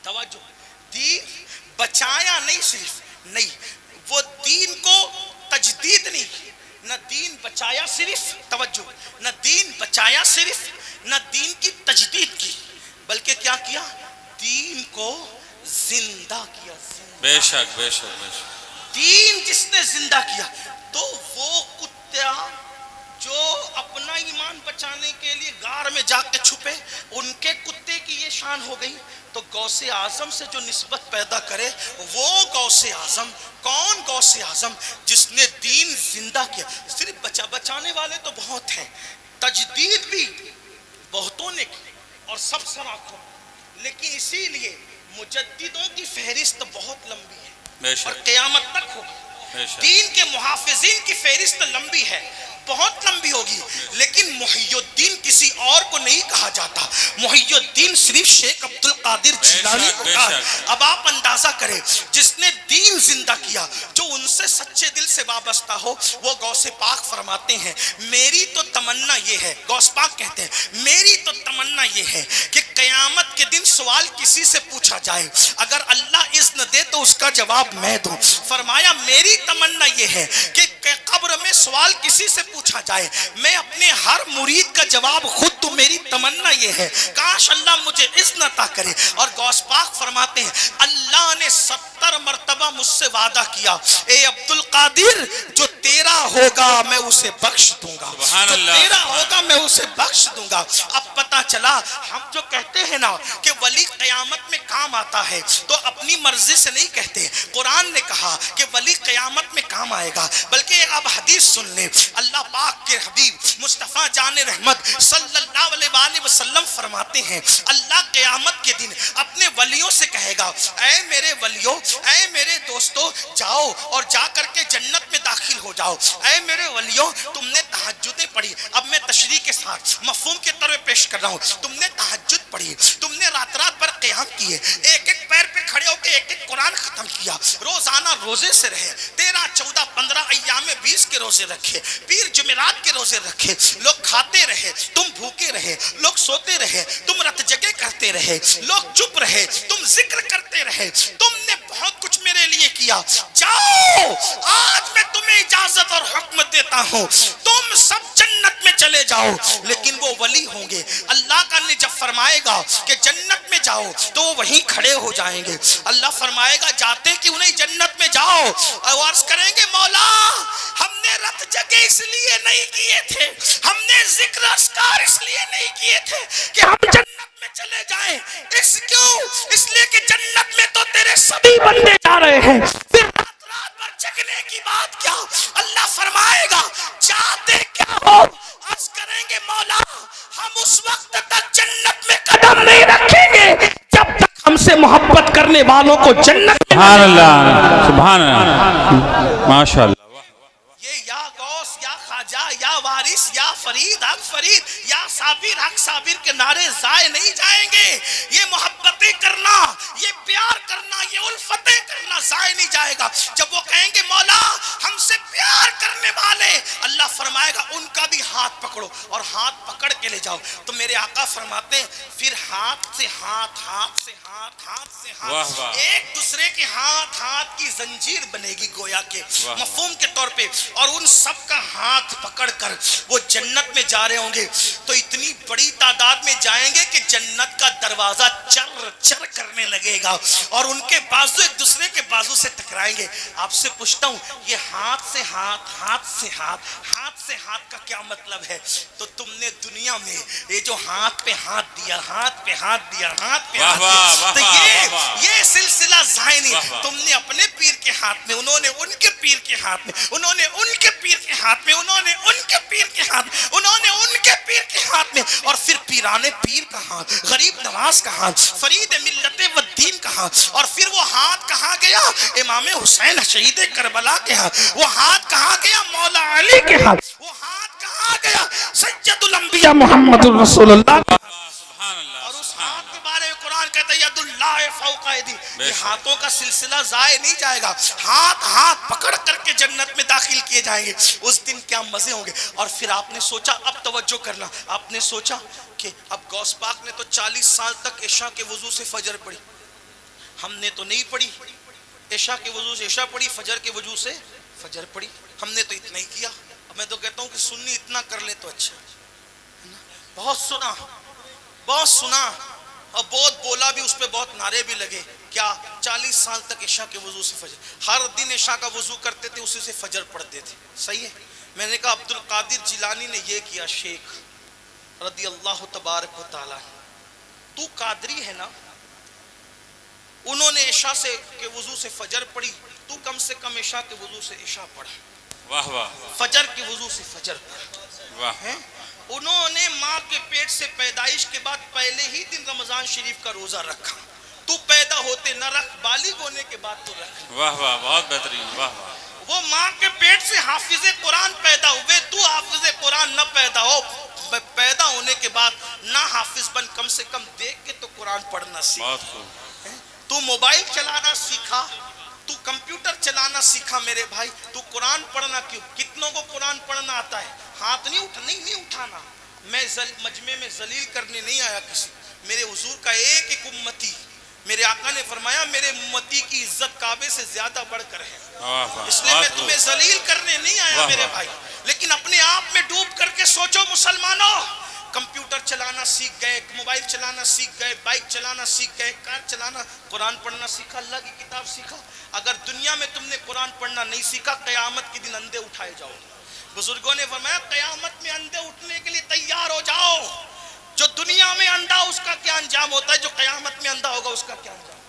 توجہ, دین بچایا نہیں, صرف نہیں, وہ دین کو تجدید نہیں, نہ دین بچایا صرف, توجہ, نہ دین بچایا صرف, نہ دین کی تجدید کی, بلکہ کیا کیا, دین کو زندہ کیا. بے شک بے شک بے شک. دین جس نے زندہ کیا, تو وہ کتا جو اپنا ایمان بچانے کے لیے غار میں جا کے چھپے, ان کے کتے کی یہ شان ہو گئی. تو غوث اعظم سے جو نسبت پیدا کرے, وہ غوث اعظم, کون غوث اعظم جس نے دین زندہ کیا. صرف بچانے والے تو بہت ہیں, تجدید بھی بہتوں نے کی, اور سب سر آنکھوں, لیکن اسی لیے مجددوں کی فہرست بہت لمبی ہے, اور قیامت تک ہوگی. دین کے محافظین کی فہرست لمبی ہے، بہت لمبی ہوگی، لیکن محی الدین کسی اور کو نہیں کہا جاتا، محی الدین صرف شیخ عبد القادر جیلانی کو کہا۔ اب آپ اندازہ کریں، جس نے دین زندہ کیا، جو ان سے سچے دل سے وابستہ ہو، وہ غوث پاک فرماتے ہیں میری تو تمنا یہ ہے، غوث پاک کہتے ہیں میری تو تمنا یہ ہے کہ قیامت کے دن سوال کسی سے پوچھا جائے، اگر اللہ اذن دے تو اس کا جواب میں دوں۔ فرمایا میری تمنا یہ ہے کہ قبر میں سوال کسی سے پوچھا جائے، میں اپنے ہر مرید کا جواب خود دوں، میری تمنا یہ ہے، کاش اللہ مجھے اذن عطا کرے۔ اور غوث پاک فرماتے ہیں اللہ نے 70 مرتبہ مجھ سے وعدہ کیا، اے عبد القادر جو تیرا ہوگا میں اسے بخش دوں گا، جو تیرا ہوگا میں اسے بخش دوں گا۔ اب پتا چلا ہم جو کہتے ہیں نا کہ ولی قیامت میں کام آتا ہے تو اپنی مرضی سے نہیں کہتے، قرآن نے کہا کہ ولی قیامت میں کام آئے گا، بلکہ اب حدیث سن لیں، اللہ پاک کے حبیب مصطفیٰ جان رحمت صلی اللہ علیہ وآلہ وسلم فرماتے ہیں اللہ قیامت کے دن اپنے ولیوں سے کہے گا اے میرے ولیوں، اے میرے دوستو، جاؤ اور جا کر کے جنت میں داخل ہو جاؤ۔ اے میرے ولیوں، تم نے تہجدیں پڑھی، اب میں تشریح کے ساتھ مفہوم کے طور پہ پیش کر رہا ہوں، تم نے تہجد پڑھی، تم نے رات رات پر قیام کیے، ایک ایک پیر پہ کھڑے ہو کے ایک ایک قرآن ختم کیا، روزانہ روزے سے رہے، 13 14 15 ایام 20 کے روزے رکھے، پیر جمعرات کے روزے رکھے، لوگ کھاتے رہے تم بھوکے رہے، لوگ سوتے رہے تم رت جگہ کرتے رہے، لوگ چپ رہے تم ذکر کرتے رہے، تم نے بہت کچھ میرے لیے کیا، جاؤ آج میں تمہیں اجازت اور حکم دیتا ہوں تم سب جنت میں چلے جاؤ۔ لیکن وہ ولی ہوں گے، اللہ کا نے جب فرمائے گا کہ جنت میں جاؤ تو وہ وہیں کھڑے ہو جائیں گے، اللہ فرمائے گا جاتے کیوں نہیں جنت میں جاؤ، اور عرض کریں گے مولا ہم نے رت جگہ اس لیے نہیں کیے تھے، ہم نے ذکر اذکار اس لیے نہیں کیے تھے کہ ہم جنت میں چلے جائیں، اس لیے کہ جنت میں تو تیرے سبھی بندے جا رہے ہیں، پھر رات رات بھر جگنے کی بات کیا، اللہ فرمائے گا جاتے کیا ہو، عرض کریں گے مولا ہم اس وقت تک جنت میں قدم نہیں رکھیں گے جب تک ہم سے محبت کرنے والوں کو جنت میں سبحان اللہ، سبحان اللہ، ماشاءاللہ۔ یہ یا غوث یا خواجہ یا وارث یا فرید حق فرید یا صابر حق صابر کے نعرے ضائع نہیں جائیں گے، یہ محبتیں کرنا، یہ پیار کرنا، یہ الفتیں کرنا ضائع نہیں جائے گا۔ جب وہ کہیں گے مولا ہم سے پیار کرنے والے، اللہ فرمائے گا ان کا بھی ہاتھ پکڑو اور ہاتھ پکڑ کے لے جاؤ، تو میرے آقا فرماتے ہیں پھر ہاتھ سے ہاتھ، ہاتھ سے ہاتھ، ہاتھ سے ہاتھ، ایک دوسرے کے ہاتھ ہاتھ کی زنجیر بنے گی گویا کے مفہوم کے طور پہ، اور ان سب کا ہاتھ پکڑ کر وہ جنت میں جا رہے ہوں گے تو اتنی بڑی تعداد میں جائیں گے کہ جنت کا دروازہ چر چر کرنے لگے گا اور ان کے بازو ایک دوسرے کے بازو سے ٹکرائیں گے۔ آپ سے پوچھتا ہوں یہ ہاتھ سے ہاتھ، ہاتھ سے ہاتھ، ہاتھ سے ہاتھ کا کیا مطلب ہے؟ تو تم نے دنیا میں یہ جو ہاتھ پہ ہاتھ دیا، ہاتھ پہ ہاتھ دیا، ہاتھ پہ ہاتھ دیا، تو یہ سلسلہ ضائع نہیں، تم نے اپنے پیر کے ہاتھ میں، انہوں نے ان کے پیر کے ہاتھ میں، انہوں نے ان کے پیر کے ہاتھ میں، انہوں نے ان کے پیر کے ہاتھ میں، انہوں نے ان کے پیر کے ہاتھ میں، اور پھر پیرانے پیر کا ہاتھ، غریب نواز کا ہاتھ، فرید ملت و دین کا ہاتھ، اور پھر وہ ہاتھ کہاں گیا؟ امام حسین شہید کربلا کے ہاتھ، وہ ہاتھ کہاں گیا؟ مولا علی کے ہاتھ، وہ ہاتھ کہاں گیا؟ سید الانبیاء محمد الرسول اللہ۔ اور اس ہاتھ کے بارے میں قرآن کہتا ہے ید اللہ فوق ایدی، یہ ہاتھوں کا سلسلہ ضائع نہیں جائے گا، ہاتھ ہاتھ پکڑ کر کے جنت میں داخل کیے جائیں گے، اس دن کیا مزے ہوں گے۔ اور پھر آپ نے سوچا، اب توجہ کرنا، آپ نے سوچا کہ اب غوث پاک نے تو 40 سال تک عشاء کے وضو سے فجر پڑھی، ہم نے تو نہیں پڑھی، عشاء کے وضو سے عشاء پڑھی، فجر کے وضو سے فجر پڑھی، ہم نے تو اتنا ہی کیا۔ اب میں تو کہتا ہوں کہ سنی اتنا کر لے تو اچھا، بہت سنا، بہت سنا اور بہت بولا بھی، اس پہ بہت نعرے بھی لگے، کیا 40 سال تک عشاء کے وضو سے فجر، ہر دن عشاء کا وضو کرتے تھے، اسی سے فجر پڑھتے تھے، صحیح ہے۔ میں نے کہا عبد القادر جیلانی نے یہ کیا، شیخ رضی اللہ تبارک و تعالی، تو قادری ہے نا، انہوں نے عشاء سے کے وضو سے فجر پڑھی، تو کم سے کم عشاء کے وضو سے عشاء پڑھا، واہ واہ، فجر کے وضو سے فجر پڑھا، واہ، انہوں نے ماں کے پیٹ سے پیدائش کے بعد پہلے ہی دن رمضان شریف کا روزہ رکھا، تو پیدا ہوتے نہ رکھ، بالغ ہونے کے بعد تو رکھ، واہ واہ، بہت بہترین، واہ واہ، وہ ماں کے پیٹ سے حافظ قرآن پیدا ہوئے، تو حافظ قرآن نہ پیدا ہو، پیدا ہونے کے بعد نہ حافظ بن، کم سے کم دیکھ کے تو قرآن پڑھنا سیکھ۔ بہت خوب۔ تو موبائل چلانا سیکھا، تو کمپیوٹر چلانا سیکھا میرے بھائی، تو قرآن پڑھنا کیوں؟ کتنوں کو قرآن پڑھنا آتا ہے؟ ہاتھ نہیں اٹھانا۔ میں مجمع میں ذلیل کرنے نہیں آیا کسی، میرے حضور کا ایک ایک امتی، میرے آقا نے فرمایا میرے امتی کی عزت کعبے سے زیادہ بڑھ کر ہے، اس لیے میں تمہیں ذلیل کرنے نہیں آیا میرے بھائی۔ لیکن اپنے آپ میں ڈوب کر کے سوچو مسلمانوں، کمپیوٹر چلانا سیکھ گئے، موبائل چلانا سیکھ گئے، بائک چلانا سیکھ گئے، کار چلانا، قرآن پڑھنا سیکھا، اللہ کی کتاب سیکھا۔ اگر دنیا میں تم نے قرآن پڑھنا نہیں سیکھا، قیامت کے دن اندھے اٹھائے جاؤ گے۔ بزرگوں نے فرمایا قیامت میں اندھے اٹھنے کے لیے تیار ہو جاؤ۔ جو دنیا میں اندھا اس کا کیا انجام ہوتا ہے، جو قیامت میں اندھا ہوگا اس کا کیا انجام۔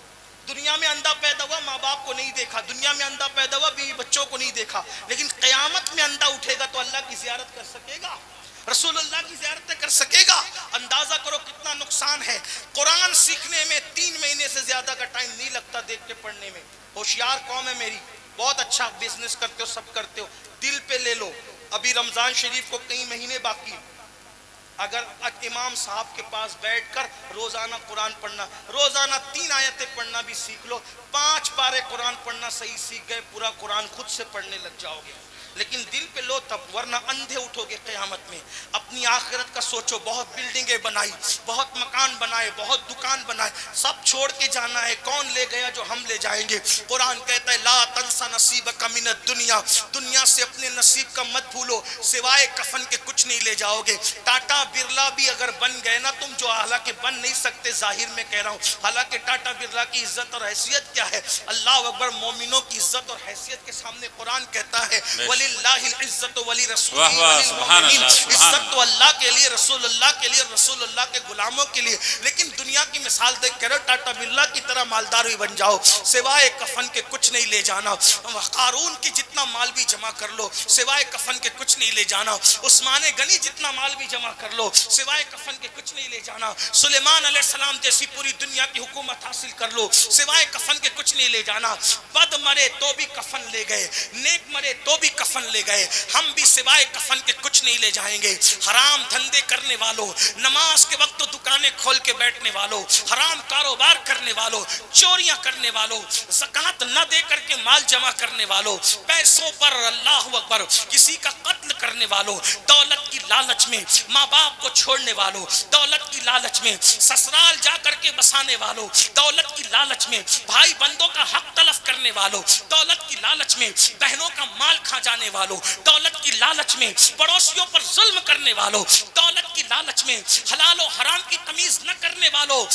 دنیا میں اندھا پیدا ہوا، ماں باپ کو نہیں دیکھا، دنیا میں اندھا پیدا ہوا، بیوی بچوں کو نہیں دیکھا، لیکن قیامت میں اندھا اٹھے گا تو اللہ کی زیارت کر سکے گا، رسول اللہ کی زیارت کر سکے گا۔ اندازہ کرو کتنا نقصان ہے۔ قرآن سیکھنے میں 3 مہینے سے زیادہ کا ٹائم نہیں لگتا، دیکھ کے پڑھنے میں۔ ہوشیار قوم ہے میری، بہت اچھا بزنس کرتے ہو، سب کرتے ہو، دل پہ لے لو۔ ابھی رمضان شریف کو کئی مہینے باقی، اگر امام صاحب کے پاس بیٹھ کر روزانہ قرآن پڑھنا، روزانہ 3 آیتیں پڑھنا بھی سیکھ لو، 5 پارے قرآن پڑھنا صحیح سیکھ گئے، پورا قرآن خود سے پڑھنے لگ جاؤ گے۔ لیکن دل پہ لو تب، ورنہ اندھے اٹھو گے قیامت میں۔ اپنی آخرت کا سوچو، بہت بلڈنگیں بنائی، بہت مکان بنائے، بہت دکان بنائے، سب چھوڑ کے جانا ہے، کون لے گیا جو ہم لے جائیں گے؟ قرآن کہتا ہے لا تنسا نصیبک من الدنیا، دنیا سے اپنے نصیب کا مت بھولو، سوائے کفن کے کچھ نہیں لے جاؤ گے۔ ٹاٹا برلا بھی اگر بن گئے نا تم، جو حالانکہ بن نہیں سکتے، ظاہر میں کہہ رہا ہوں، حالانکہ ٹاٹا برلا کی عزت اور حیثیت کیا ہے؟ اللہ اکبر، مومنوں کی عزت اور حیثیت کے سامنے قرآن کہتا ہے وَلِلَّهِ الْعِزَّةُ وَلِرَسُولِهِ وَلِلْمُؤْمِنِينَ، عزت تو اللہ کے لیے، رسول اللہ کے لیے، رسول اللہ کے غلاموں کے لیے۔ لیکن دنیا کی مثال دیکھ کر ٹاٹا برلا کی طرح مالدار بھی بن جاؤ، سوائے کفن کے کچھ نہیں لے جانا۔ قارون کی جتنا مال بھی جمع کر لو، سوائے کفن کے کچھ نہیں لے جانا۔ عثمان غنی جتنا مال بھی جمع کر لو، سوائے کفن کے کچھ نہیں لے جانا۔ سلیمان علیہ السلام جیسی پوری دنیا کی حکومت حاصل کر لو، سوائے کفن کے کچھ نہیں لے جانا۔ بد مرے تو بھی کفن لے گئے، نیک مرے تو بھی کفن لے گئے، ہم بھی سوائے کفن کے کچھ نہیں لے جائیں گے۔ حرام دھندے کرنے والوں، نماز کے وقت دکانیں کھول کے بیٹھنے والوں، حرام کاروبار کرنے والوں، چوریاں کرنے والوں، زکوٰۃ نہ دے کر کے مال جمع کرنے والوں، پیسوں پر اللہ اکبر کسی کا قتل کرنے والوں، دولت کی لالچ میں ماں باپ کو چھوڑنے والوں، دولت کی لالچ میں سسرال جا کر کے بسانے والوں، دولت کی لالچ میں بھائی بندوں کا حق تلف کرنے والوں، دولت کی لالچ میں بہنوں کا مال کھا جانے والوں، دولت کی لالچ میں پڑوسیوں پر ظلم کرنے والوں، دولت کی لالچ میں حلال و حرام کی تمیز نہ کرنے والوں۔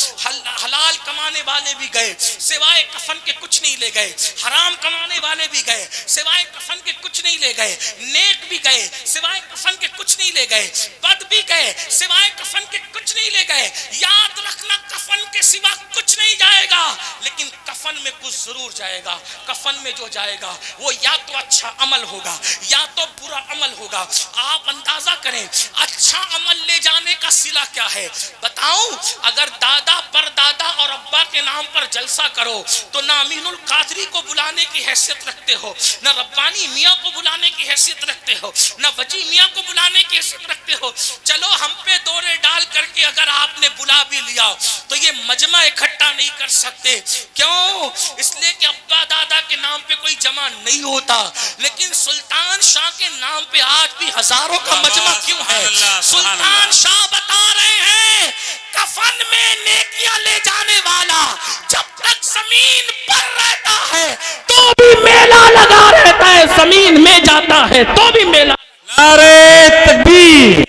حلال کمانے والے بھی گئے، سوائے کفن کے کچھ نہیں لے گئے، حرام کمانے والے بھی گئے، سوائے کفن کے کچھ نہیں لے گئے، نیک بھی گئے، سوائے کفن کے کچھ نہیں لے گئے، بد بھی گئے، سوائے کفن کے کچھ نہیں لے گئے۔ یاد رکھنا کفن کے سوا کچھ نہیں جائے گا، لیکن کفن میں کچھ ضرور جائے گا۔ کفن میں جو جائے گا وہ یا تو اچھا عمل ہوگا یا تو برا عمل ہوگا۔ آپ اندازہ کریں اچھا عمل لے جانے کا صلہ کیا ہے؟ بتاؤں، اگر دادا پر دادا اور ابا کے نام پر جلسہ کرو تو نہ امین القادری کو بلانے کی حیثیت رکھتے ہو، نہ ربانی میاں کو بلانے کی حیثیت رکھتے ہو، نہ وجی میاں کو بلانے کی حیثیت رکھتے ہو۔ چلو ہم پہ دورے ڈال کر کے اگر آپ نے بلا بھی لیا تو یہ مجمع اکٹھا نہیں کر سکتے۔ کیوں؟ اس لیے کہ ابا دادا کے نام پہ کوئی جمع نہیں ہوتا، لیکن سلطان شاہ کے نام پہ آج بھی ہزاروں کا مجمع کیوں ہے؟ سلطان شاہ بتا رہے ہیں کفن میں نیکیاں لے جانے والا جب تک زمین پر رہتا ہے تو بھی میلہ لگا رہتا ہے، زمین میں جاتا ہے تو بھی میلہ۔ نعرہ تکبیر،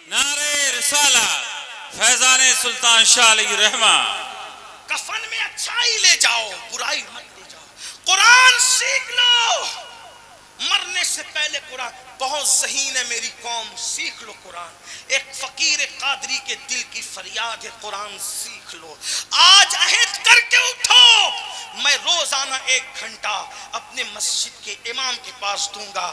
نعرہ رسالت، فیضان سلطان شاہ علیہ رحمہ۔ کفن میں اچھائی لے جاؤ، برائی مت لے جاؤ، قرآن سیکھ لو۔ مرنے سے پہلے قرآن، بہت ذہین ہے میری قوم، سیکھ لو قرآن۔ ایک فقیر قادری کے دل کی فریاد ہے، قرآن سیکھ لو۔ آج عہد کر کے اٹھو، میں روزانہ 1 گھنٹہ اپنے مسجد کے امام کے پاس دوں گا،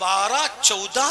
12, 14,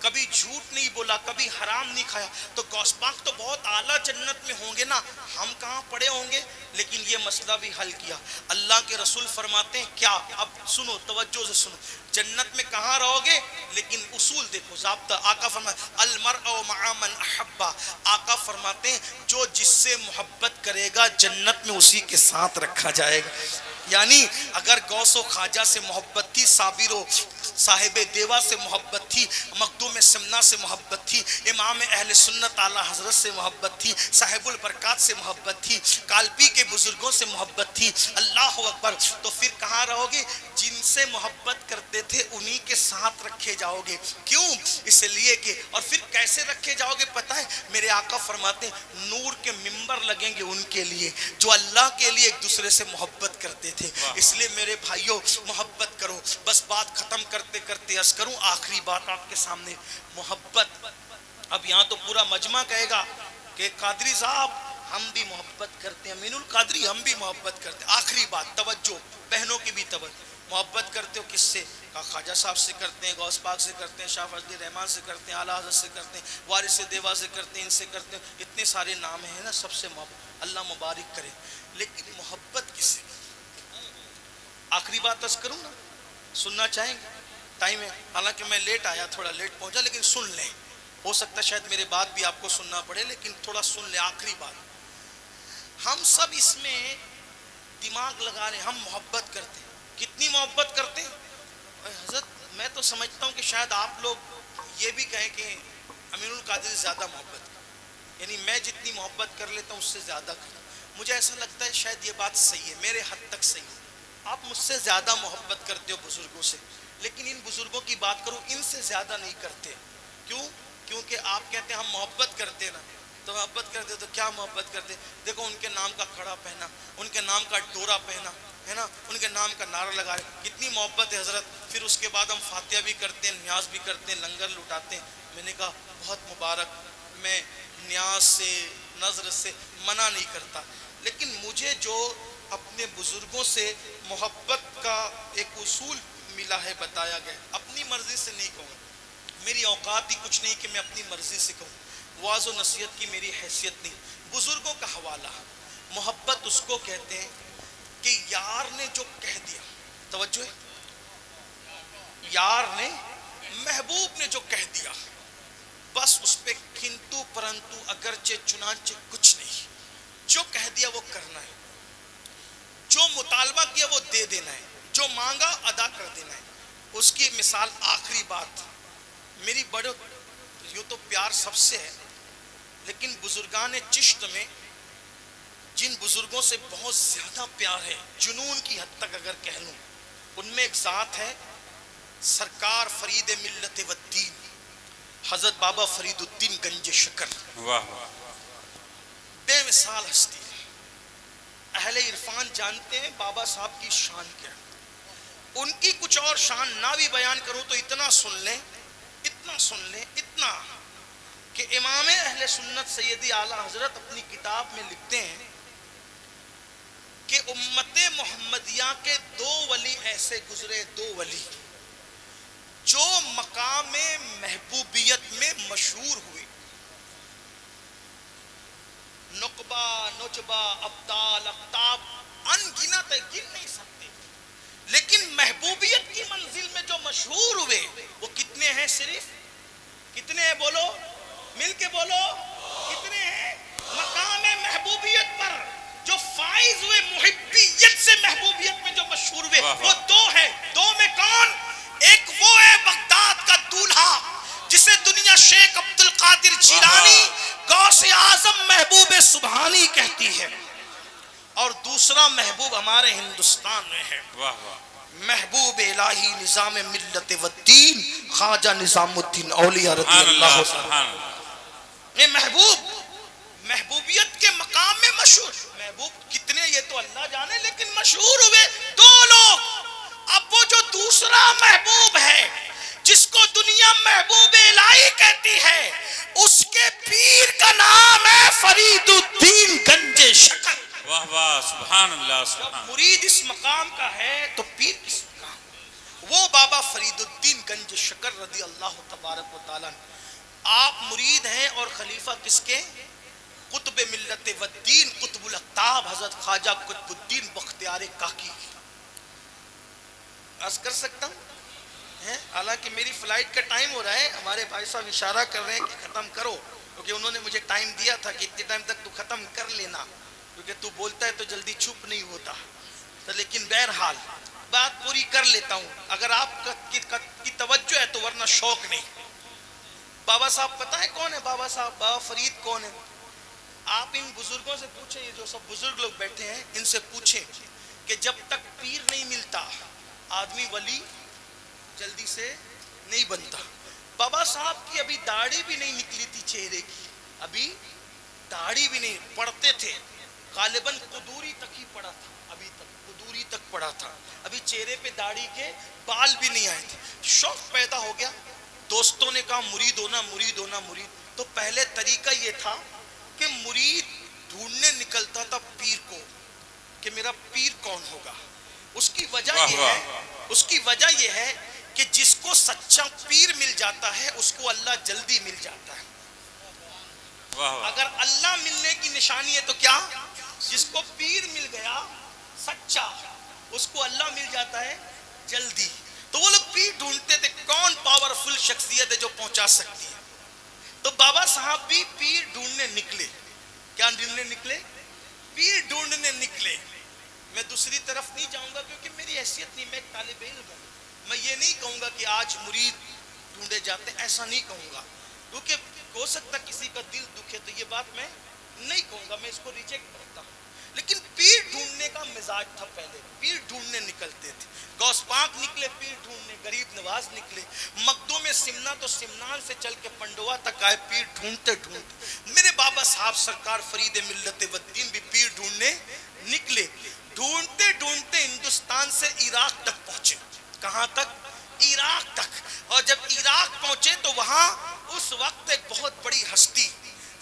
کبھی جھوٹ نہیں بولا, کبھی حرام نہیں کھایا, تو غوث پاک تو بہت اعلیٰ جنت میں ہوں گے نا, ہم کہاں پڑے ہوں گے. لیکن یہ مسئلہ بھی حل کیا. اللہ کے رسول فرماتے ہیں کیا, اب سنو توجہ سے سنو, جنت میں کہاں رہو گے, لیکن اصول دیکھو, ضابطہ. آقا فرماتے المرء مع من احبا, آقا فرماتے ہیں جو جس سے محبت کرے گا جنت میں اسی کے ساتھ رکھا جائے گا. یعنی اگر غوث و خواجہ سے محبت تھی, صابر و صاحب دیوا سے محبت تھی, مخدوم سمنا سے محبت تھی, امام اہل سنت اعلیٰ حضرت سے محبت تھی, صاحب البرکات سے محبت تھی, کالپی کے بزرگوں سے محبت تھی, اللہ اکبر, تو پھر کہاں رہو گے, جن سے محبت کرتے تھے انہی کے ساتھ رکھے جاؤ گے. کیوں, اس لیے کہ, اور پھر کیسے رکھے جاؤ گے پتہ ہے, میرے آقا فرماتے ہیں نور کے منبر لگیں گے ان کے لیے جو اللہ کے لیے ایک دوسرے سے محبت کرتے تھے. اس لیے میرے بھائیوں محبت کرو. بس بات ختم کرتے کرتے عرض کروں, آخری بات آپ کے سامنے, محبت. اب یہاں تو پورا مجمع کہے گا کہ قادری صاحب ہم بھی محبت کرتے ہیں, امین القادری ہم بھی محبت کرتے ہیں. آخری بات, توجہ, بہنوں کی بھی توجہ. محبت کرتے ہو کس سے, خواجہ صاحب سے کرتے ہیں, غوث پاک سے کرتے ہیں, شاہ فضل الرحمان سے کرتے ہیں, اعلیٰ حضرت سے کرتے ہیں, وارث دیوا سے کرتے ہیں, ان سے کرتے ہیں, اتنے سارے نام ہیں نا, سب سے محبت, اللہ مبارک کرے. لیکن محبت کس سے, آخری بات عرض کروں نا, سننا چاہیں گے, ٹائم ہے, حالانکہ میں لیٹ آیا, تھوڑا لیٹ پہنچا, لیکن سن لیں, ہو سکتا ہے شاید میرے بات بھی آپ کو سننا پڑے, لیکن تھوڑا سن لیں. آخری بات, ہم سب اس میں دماغ لگا رہے ہیں, ہم محبت کرتے ہیں, کتنی محبت کرتے ہیں. حضرت میں تو سمجھتا ہوں کہ شاید آپ لوگ یہ بھی کہیں کہ امین القادری زیادہ محبت کرتے, یعنی میں جتنی محبت کر لیتا ہوں اس سے زیادہ کرتا ہوں. مجھے ایسا لگتا ہے شاید یہ بات صحیح ہے, میرے حد تک صحیح ہے. آپ مجھ سے زیادہ محبت کرتے ہو بزرگوں سے, لیکن ان بزرگوں کی بات کروں, ان سے زیادہ نہیں کرتے. کیوں, کیونکہ آپ کہتے ہیں ہم محبت کرتے نا, تو محبت کرتے تو کیا محبت کرتے, دیکھو ان کے نام کا کھڑا پہنا, ان کے نام کا ڈورا پہنا ہے نا, ان کے نام کا نعرہ لگا رہے, کتنی محبت ہے حضرت. پھر اس کے بعد ہم فاتحہ بھی کرتے ہیں, نیاز بھی کرتے ہیں, لنگر لٹاتے ہیں. میں نے کہا بہت مبارک, میں نیاز سے نظر سے منع نہیں کرتا, لیکن مجھے جو اپنے بزرگوں سے محبت کا ایک اصول ملا ہے, بتایا گیا, اپنی مرضی سے نہیں کہوں, میری اوقات ہی کچھ نہیں کہ میں اپنی مرضی سے کہوں, واعظ و نصیحت کی میری حیثیت نہیں. بزرگوں کا حوالہ, محبت اس کو کہتے ہیں کہ یار نے جو کہہ دیا, توجہ ہے, یار نے, محبوب نے جو کہہ دیا, بس اس پہ کنتو پرنتو اگرچہ چنانچہ کچھ نہیں, جو کہہ دیا وہ کرنا ہے, جو مطالبہ کیا وہ دے دینا ہے, جو مانگا ادا کر دینا ہے. اس کی مثال, آخری بات, میری بڑے یوں تو پیار سب سے ہے, لیکن بزرگان چشت میں جن بزرگوں سے بہت زیادہ پیار ہے, جنون کی حد تک اگر کہہ لوں, ان میں ایک ذات ہے سرکار فرید ملت و الدین, حضرت بابا فرید الدین گنج شکر. واہ, بے مثال ہستی ہے. اہل عرفان جانتے ہیں بابا صاحب کی شان کیا, ان کی کچھ اور شان نہ بھی بیان کروں تو اتنا سن لیں, اتنا سن لیں, اتنا کہ امام اہل سنت سیدی اعلیٰ حضرت اپنی کتاب میں لکھتے ہیں کہ امت محمدیہ کے 2 ولی ایسے گزرے, 2 ولی جو مقام محبوبیت میں مشہور ہوئے. نقبہ, نجبہ, ابدال, اقتاب, ان گنت ہے, گن نہیں سکتے, لیکن محبوبیت کی منزل میں جو مشہور ہوئے وہ کتنے ہیں, صرف کتنے ہیں, بولو مل کے بولو, کتنے ہیں. مقام محبوبیت پر جو فائز ہوئے, محبیت سے محبوبیت میں جو مشہور ہوئے, وہ 2 ہیں. 2 میں کون, ایک وہ ہے بغداد کا دولہا جسے دنیا شیخ عبد القادر جیلانی غوث اعظم محبوب سبحانی کہتی ہے, اور دوسرا محبوب ہمارے ہندوستان میں ہے, محبوب الہی نظام ملت و الدین خواجہ نظام الدین اولیاء رضی اللہ عنہ. یہ محبوب محبوبیت کے مقام میں مشہور, محبوب کتنے یہ تو اللہ جانے, لیکن مشہور ہوئے 2 لوگ. اب وہ جو دوسرا محبوب ہے جس کو دنیا محبوب الہی کہتی ہے, اس کے پیر کا نام ہے فرید الدین گنج شکر. واہ واہ, سبحان اللہ, جب مرید اس مقام کا ہے تو پیر کس مقام, وہ بابا فرید الدین گنج شکر رضی اللہ تبارک و تعالیٰ، آپ مرید ہیں اور خلیفہ کس کے؟ قطب ملت و الدین قطب الاقطاب حضرت خواجہ قطب الدین بختیار کاکی. عرض کر سکتا ہوں حالانکہ میری فلائٹ کا ٹائم ہو رہا ہے، ہمارے بھائی صاحب اشارہ کر رہے ہیں کہ ختم کرو، کیونکہ انہوں نے مجھے ٹائم دیا تھا کہ اتنے ٹائم تک تو ختم کر لینا، کیونکہ تو بولتا ہے تو جلدی چپ نہیں ہوتا. تو لیکن بہرحال بات پوری کر لیتا ہوں اگر آپ کی توجہ ہے تو، ورنہ شوق نہیں. بابا صاحب پتہ ہے کون ہے بابا صاحب؟ بابا فرید کون ہے؟ آپ ان بزرگوں سے پوچھیں، یہ جو سب بزرگ لوگ بیٹھے ہیں ان سے پوچھیں کہ جب تک پیر نہیں ملتا آدمی ولی جلدی سے نہیں بنتا. بابا صاحب کی ابھی داڑھی بھی نہیں نکلی تھی چہرے کی، ابھی داڑھی بھی نہیں، پڑھتے تھے غالباً قدوری تک ہی پڑھا تھا، ابھی تک قدوری تک پڑھا تھا، ابھی چہرے پہ داڑھی کے بال بھی نہیں آئے تھے. شوق پیدا ہو گیا، دوستوں نے کہا مرید ہونا مرید ہونا مرید. تو پہلے طریقہ یہ تھا کہ مرید ڈھونڈنے نکلتا تھا پیر کو کہ میرا پیر کون ہوگا. اس کی وجہ یہ ہے کہ جس کو سچا پیر مل جاتا ہے اس کو اللہ جلدی مل جاتا ہے. اگر اللہ ملنے کی نشانی ہے تو کیا؟ جس کو پیر مل گیا سچا اس کو اللہ مل جاتا ہے جلدی. تو وہ لوگ پیر ڈھونڈتے تھے کون پاورفل شخصیت ہے جو پہنچا سکتی ہے. تو بابا صاحب بھی پیر ڈھونڈنے نکلے. کیا ڈھونڈنے نکلے؟ پیر ڈھونڈنے نکلے. میں دوسری طرف نہیں جاؤں گا کیونکہ میری حیثیت نہیں، میں ایک طالب علم ہوں. میں یہ نہیں کہوں گا کہ آج مرید ڈھونڈے جاتے، ایسا نہیں کہوں گا کیونکہ ہو سکتا کسی کا دل دکھے، تو یہ بات میں نہیں کہوں گا، میں اس کو ریجیکٹ کرتا ہوں. لیکن پیر ڈھونڈنے کا مزاج تھا، پہلے پیر ڈھونڈنے نکلتے تھے. غوث پاک نکلے پیر ڈھونڈنے، غریب نواز نکلے مخدوم سمنا تو سمنان سے چل کے پنڈوا تک آئے پیر ڈھونڈتے ڈھونڈتے. میرے بابا صاحب سرکار فرید ملت و الدین بھی پیر ڈھونڈنے نکلے. ڈھونڈتے ڈھونڈتے ہندوستان سے عراق تک پہنچے. کہاں تک؟ عراق تک. اور جب عراق پہنچے تو وہاں اس وقت ایک بہت بڑی ہستی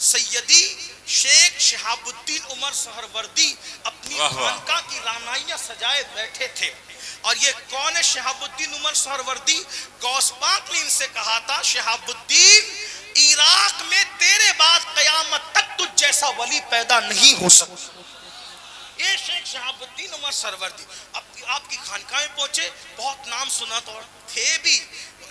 سیدی شیخ شہاب الدین عمر سہروردی اپنی خانقاہ کی رانائیاں سجائے بیٹھے تھے. اور یہ کون ہے شہاب الدین عمر سہروردی؟ غوث پاک نے ان سے کہا تھا شہاب الدین عراق میں تیرے بعد قیامت تک تجھ جیسا ولی پیدا نہیں ہو سکتا. یہ شیخ شہاب الدین عمر سہروردی آپ کی خانقاہ میں پہنچے، بہت نام سنا تو تھے بھی.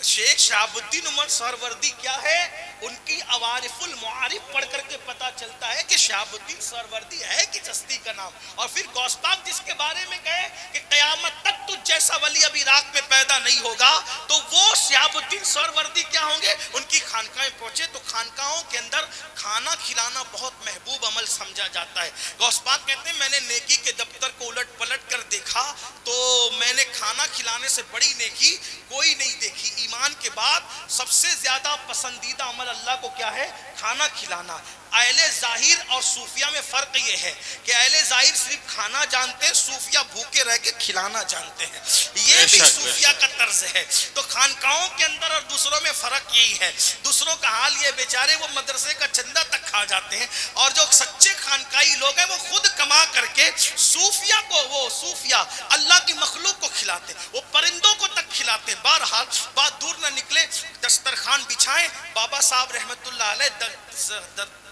شیخ شہاب الدین عمر سہروردی کیا ہے؟ ان کی عوارف المعارف پڑھ کر کے پتا چلتا ہے کہ شہاب الدین سہروردی ہے کہ ہستی کا نام. اور پھر غوث پاک جس کے بارے میں کہے کہ قیامت تک تجھ جیسا ولی اب عراق میں پیدا نہیں ہوگا، تو وہ شہاب الدین سہروردی کیا ہوں گے؟ ان کی خانقاہ میں پہنچے تو خانقاہوں کے اندر کھانا کھلانا بہت محبوب عمل سمجھا جاتا ہے. غوث پاک کہتے ہیں میں نے نیکی کے دفتر کو الٹ پلٹ کر دیکھا تو میں نے کھانا کھلانے سے بڑی نیکی کوئی نہیں دیکھی. ایمان کے بعد سب سے زیادہ پسندیدہ عمل اللہ کو کیا ہے؟ کھانا کھلانا. اہل ظاہر اور صوفیہ میں فرق یہ ہے کہ اہل ظاہر صرف کھانا جانتے ہیں، صوفیہ بھوکے رہ کے کھلانا جانتے ہیں. یہ بھی صوفیہ کا طرز ہے. تو خانقاہوں کے اندر اور دوسروں میں فرق یہی ہے. دوسروں کا حال یہ بیچارے وہ مدرسے کا چندہ تک کھا جاتے ہیں، اور جو سچے خانقاہی لوگ ہیں وہ خود کما کر کے صوفیہ کو، وہ صوفیہ اللہ کی مخلوق کو کھلاتے، وہ پرندوں کو تک کھلاتے ہیں. بہرحال بات دور نہ نکلے، دسترخوان بچھائیں. بابا صاحب رحمت اللہ علیہ